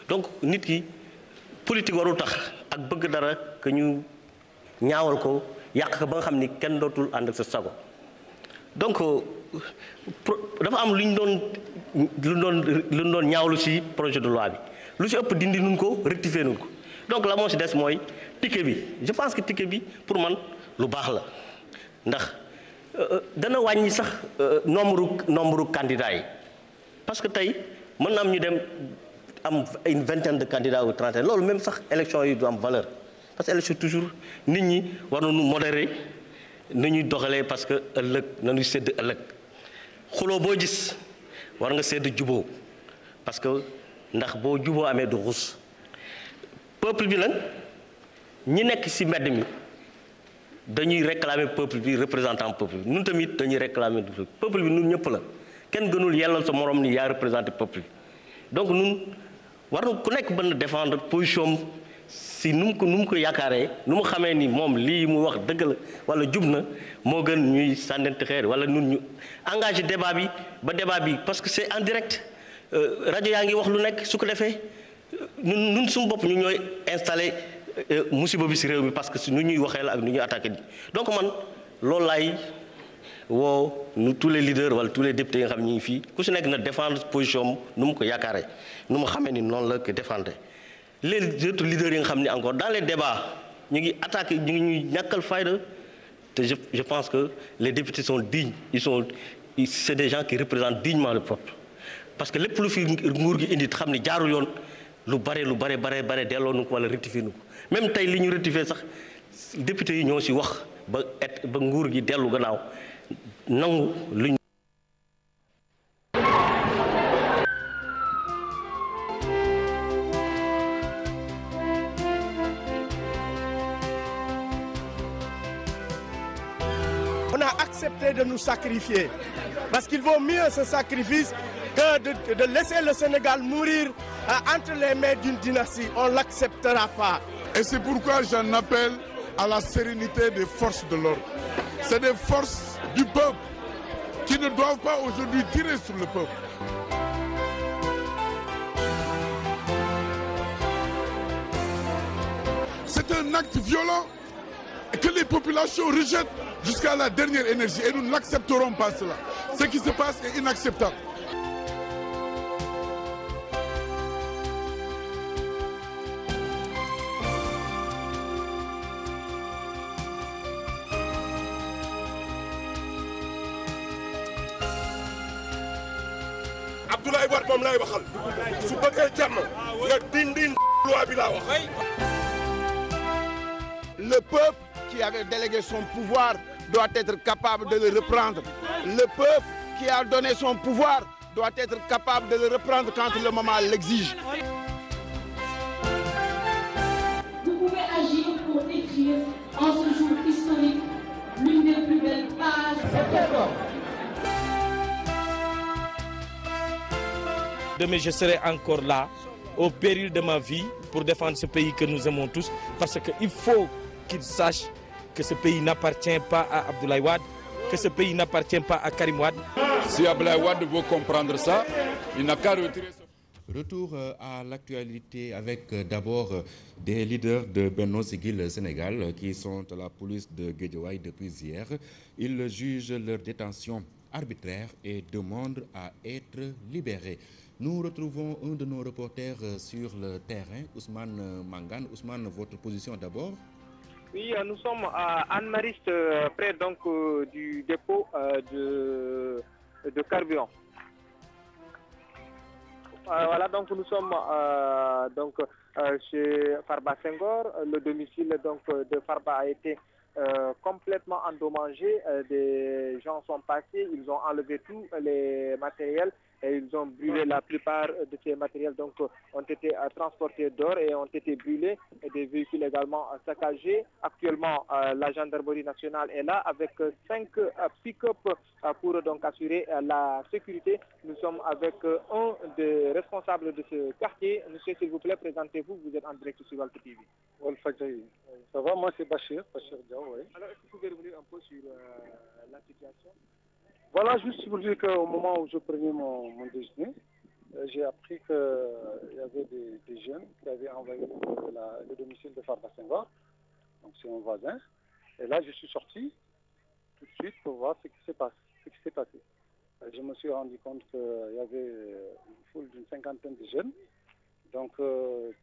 donc nit ki politique warul tax ak bëgg dara que ñu ñaawal ko yàq ko ba nga xam ni kenn dootul ànd ak sa sago donc dafa am lu doon ñaawlu ci projet de loi bi lu ci ëpp dindi nun ko rectifier nun ko donc la moo ci des mooy ticket bi je pense que ticket bi pour man lu baax la ndax dana wàññi sax nombre candidats yi parce que tey mën na am ñu dem am une vingtaine de candidats ou trentaine loolu même sax élection yi du am valeur parce que élection toujours nit ñi war nañu modérer nu ñuy doxalee parce que ëllëg nañuy sédd ëllëg xuloo boo gis war nga sédd juboo parce que ndax boo juboo amee du xus peuple bi nag ñi nekk ci mbedd mi dañuy réclamer peuple bi représentant peuple bi ñun tamit dañuy réclamer du peuple bi ñun ñëpp la kenn gënul yellal sa morom ni yaa représenté peuple bi donc ñun war na ku nekk mën na défendre position si nu mu ko yaakaaree nu mu xamee ni moom lii mu wax dëgg la wala jub na moo gën ñuy sànnante xeer wala ñun ñu engagé débat bi ba débat bi parce que c'est en direct rajo yaa ngi wax lu nekk su ko defee ñun suñu bopp ñu ñooy installé musiba bi si réew mi parce que si nu ñuy waxee la ak nu ñuy attaqué di donc man loolu laay woo nu tous les leaders wala tous les députés yi nga xam ne ñu ngi fii ku si nekk na défendre position nu mu ko yaakaaree nu mu xamee ni noonu la ko défendre les autres leaders yi nga xam ne encore dans les débats ñu ngi attaqué ñu ngi ñuy ñàkkal fayda te je pense que les députés sont dignes c'est des gens qui représentent dignement le peuple parce que lépp lu fi nguur gi indi xam ne jaarul yoon lu bare delloo nu ko wala rectifier nu ko même tey li ñu rectifier sax député yi ñoo ci wax ba nguur gi dellu gannaaw nangu luñ On a accepté de nous sacrifier parce qu'il vaut mieux ce sacrifice que de laisser le Sénégal mourir entre les mains d'une dynastie. On ne l'acceptera pas. Et c'est pourquoi j'en appelle à la sérénité des forces de l'ordre. C'est des forces du peuple qui ne doivent pas aujourd'hui tirer sur le peuple. C'est un acte violent que les populations rejettent jusqu'à la dernière énergie et nous n'accepterons pas cela. Ce qui se passe est inacceptable. Abdoulaye Wade moom lay waxal su bëggee jàmm nga dindi loi bi laa wax. Le peuple qui avait délégué son pouvoir doit être capable de le reprendre. Le peuple qui a donné son pouvoir doit être capable de le reprendre quand le moment l'exige. Vous pouvez agir pour écrire en ce jour historique l'une des plus belles pages. demain je serai encore là, au péril de ma vie, pour défendre ce pays que nous aimons tous, parce qu'il faut qu'ils sachent que ce pays n'appartient pas à Abdoulaye Wade, que ce pays n'appartient pas à Karim Wade. Si Abdoulaye Wade veut comprendre ça, il n'a qu'à retirer ce... Retour à l'actualité avec d'abord des leaders de Benno Siggil Sénégal qui sont à la police de Guédiawaye depuis hier. Ils jugent leur détention arbitraire et demandent à être libérés. Nous retrouvons un de nos reporters sur le terrain, Ousmane Mangane. Ousmane, votre position d'abord? Oui, nous sommes à Anne-Mariste, près donc du dépôt de carburant. Voilà, donc nous sommes chez Farba Senghor. Le domicile donc de Farba a été complètement endommagé. Des gens sont passés, ils ont enlevé tous les matériels et ils ont brûlé la plupart de ces matériels, donc ont été transportés dehors et ont été brûlés, et des véhicules également saccagés. Actuellement, la gendarmerie nationale est là avec 5 pick-up pour donc assurer la sécurité. Nous sommes avec un des responsables de ce quartier. Monsieur, s'il vous plaît, présentez-vous, vous êtes en direct sur Walf TV. Ça va, moi c'est Bachir Diaw, oui. Alors, est-ce que vous pouvez revenir un peu sur la situation? Voilà, juste pour dire qu'au moment où je prenais mon déjeuner, j'ai appris qu'il y avait des jeunes qui avaient envahi le domicile de Farba Senghor, donc c'est un voisin. Et là, je suis sorti tout de suite pour voir ce qui s'est passé. Je me suis rendu compte qu'il y avait une foule d'une 50aine de jeunes, donc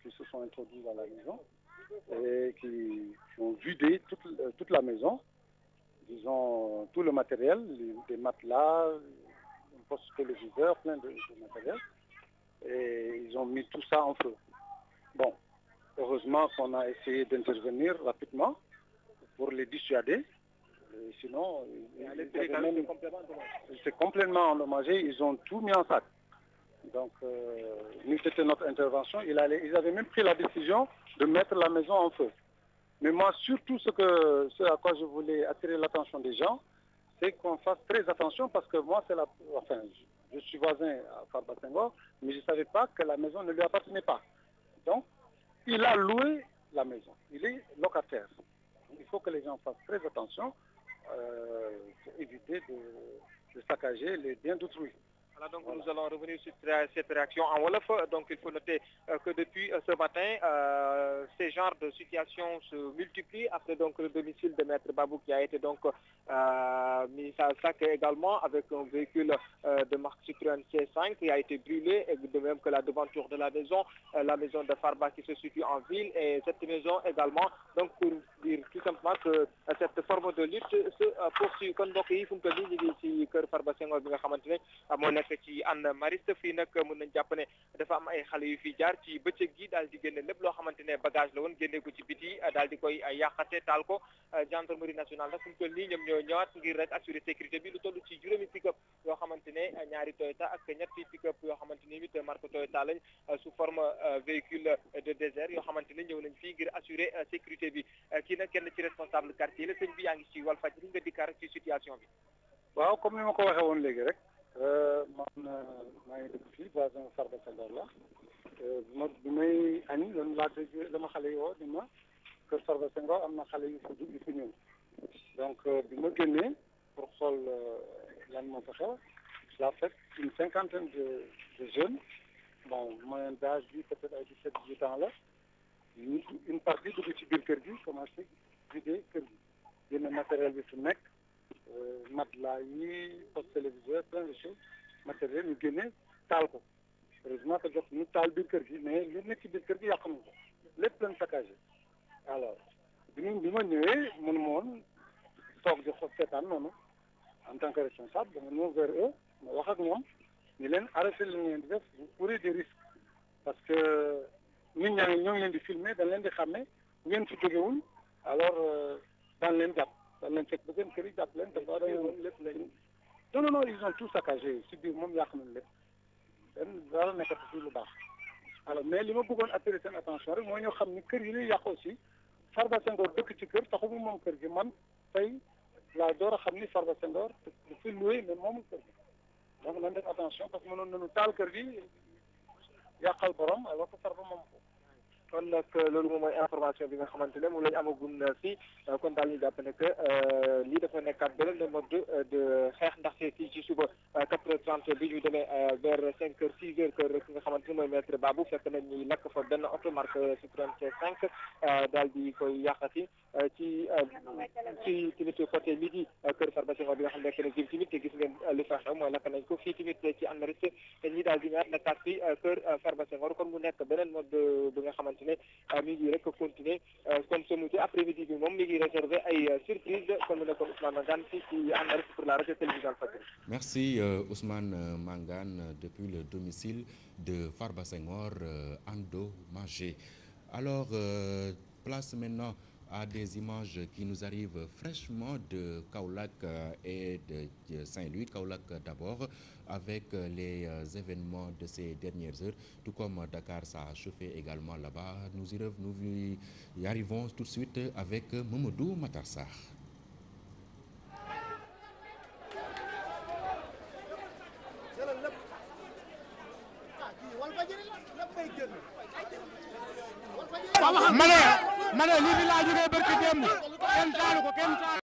qui se sont introduits dans la maison et qui ont vidé toute la maison. Disons, tout le matériel, des matelas, un poste téléviseur, plein de matériel. Et ils ont mis tout ça en feu. Bon, heureusement qu'on a essayé d'intervenir rapidement pour les dissuader. Et sinon, c'est complètement endommagé. Ils ont tout mis en sac. Donc, nous, c'était notre intervention. Ils avaient même pris la décision de mettre la maison en feu. Mais moi, surtout, ce à quoi je voulais attirer l'attention des gens, c'est qu'on fasse très attention parce que moi, je suis voisin à Farba Senghor, mais je ne savais pas que la maison ne lui appartenait pas. Donc, il a loué la maison. Il est locataire. Il faut que les gens fassent très attention pour éviter de saccager les biens d'autrui. Voilà, donc nous allons revenir sur cette réaction en Wolof. Donc il faut noter que depuis ce matin, ces genres de situations se multiplient après donc le domicile de Maître Babou qui a été donc mis à sac également avec un véhicule de marque Citroën C5 qui a été brûlé, et de même que la devanture de la maison de Farba qui se situe en ville, et cette maison également, donc pour dire tout simplement que cette forme de lutte se poursuit. Kon mbokk yi fu mu toll nii ñu ngi ci kër Farba Senghor bi nga xamante ne moo nekk ci Anne-Mariste. Fii nag mën nañ jàpp ne dafa am ay xale yu fi jaar ci bëccëg gi daal di génne lépp loo xamante ne bagage la woon, génne ko ci biti daal di koy yàqate taal ko. Gendarmerie nationale nag fu mu toll nii ñoom ñoo ñëwaat ngir rek assurer sécurité bi. Lu toll ci juróomi pick-up yoo xamante ne ñaari Toyota ak ñetti pick-up yoo xamante ni it marque Toyota lañ sous forme véhicule de désert yoo xamante ne ñëw nañ fii ngir assurer sécurité bi. Kii nag kenn ci responsable quartier la. Sëñ bi yaa ngi ci Walfadjri nga dikkaat rek ci situation bi. waaw, comme ni ma ko waxee woon léegi rek man maa ngi dëkk fii voisin Farba Senghor la. bi may añ la ma xale yi woo ni ma kër Farba Senghor am na xale yu fi ñëw. Donc bi ma génnee pour xool lan moo fa xew, la fekk une 50aine de jeunes, bon moyenne d'âge bi peut-être ay 17-18 ans la. Une partie dugg ci biir kër gi commencé vider kër gi, génne matériel bi fi nekk, matelas yi, poste téléviseur, plein de choses, matériel ñu génne taal ko. Heureusement que jot ñu taal biir kër gi, mais li nekk ci biir kër gi yàq nañ ko, lépp lañ saccagé. Alors bi ma ñëwee mënuma woon toog di seetaan noonu en tant que responsable, dama ñëw vers eux ma wax ak ñoom ni leen arrêté li ngeen di def, vous courez des risques parce que nit ñaa ngi ñoo ngi leen di filmer, dañ leen di xàmme, ngeen fi jógewul alors daan leen jàpp, daan leen fekk ba seen kër yi jàpp leen. Non, ils ont tout saccagé si biir moom yàq nañ lépp, benn dara nekkatu fi lu baax. Alors mais li ma bëggoon attirer seen attention rek mooy ñoo xam ni kër yi ñuy yàq aussi Farba Senghor dëkk ci kër taxu mu moom kër gi. Man tey laa door a xam ni Farba Senghor du fi loué mais moomul kër gi. Donc nañ def attention parce que mënoon nañu taal kër gi yàqal borom ay wax Farba moom ko. kon nag loolu moom mooy information bi nga xamante ne moom la ñu amagun fii kon daal ñu jàpp ne que lii dafa nekkaat beneen mode de xeex ndaxte fii ci suba 4h30 bi ñu demee vers 5h 6h kër ki nga xamante ne mooy maître Babou fekk nañ ñuy lakk fa benn auto marque Citroën C5 daal di koy yàqati ci tamit côté midi kër Farba Senghor bi nga xam ne nekk na jëm tamit te gis ngeen li fa xew mooy lakk nañ ko fii tamit ci Amérique te ñi daal di ñaar nekkaat fii kër Farba Senghor kon mu nekk beneen mode bi nga xamante mi ngi rek continuer comme ce midi après-midi bi moom mi ngi réservé ay surprise comme mu nekkoon Ousmane Mangane fii ci Amérique pour la radio télévision Fadjri. Merci Ousmane Mangane depuis le domicile de Farba Senghor endommagé. Alors place maintenant à des images qui nous arrivent fraîchement de Kaolack et de Saint-Louis. Kaolack d'abord, avec les événements de ces dernières heures, tout comme Dakar, ça a chauffé également là-bas. Nous y arrivons tout de suite avec Mamadou Matar Sarr. ma ne lii fi laa jógee barki démb kenn taalu ko kenn taalu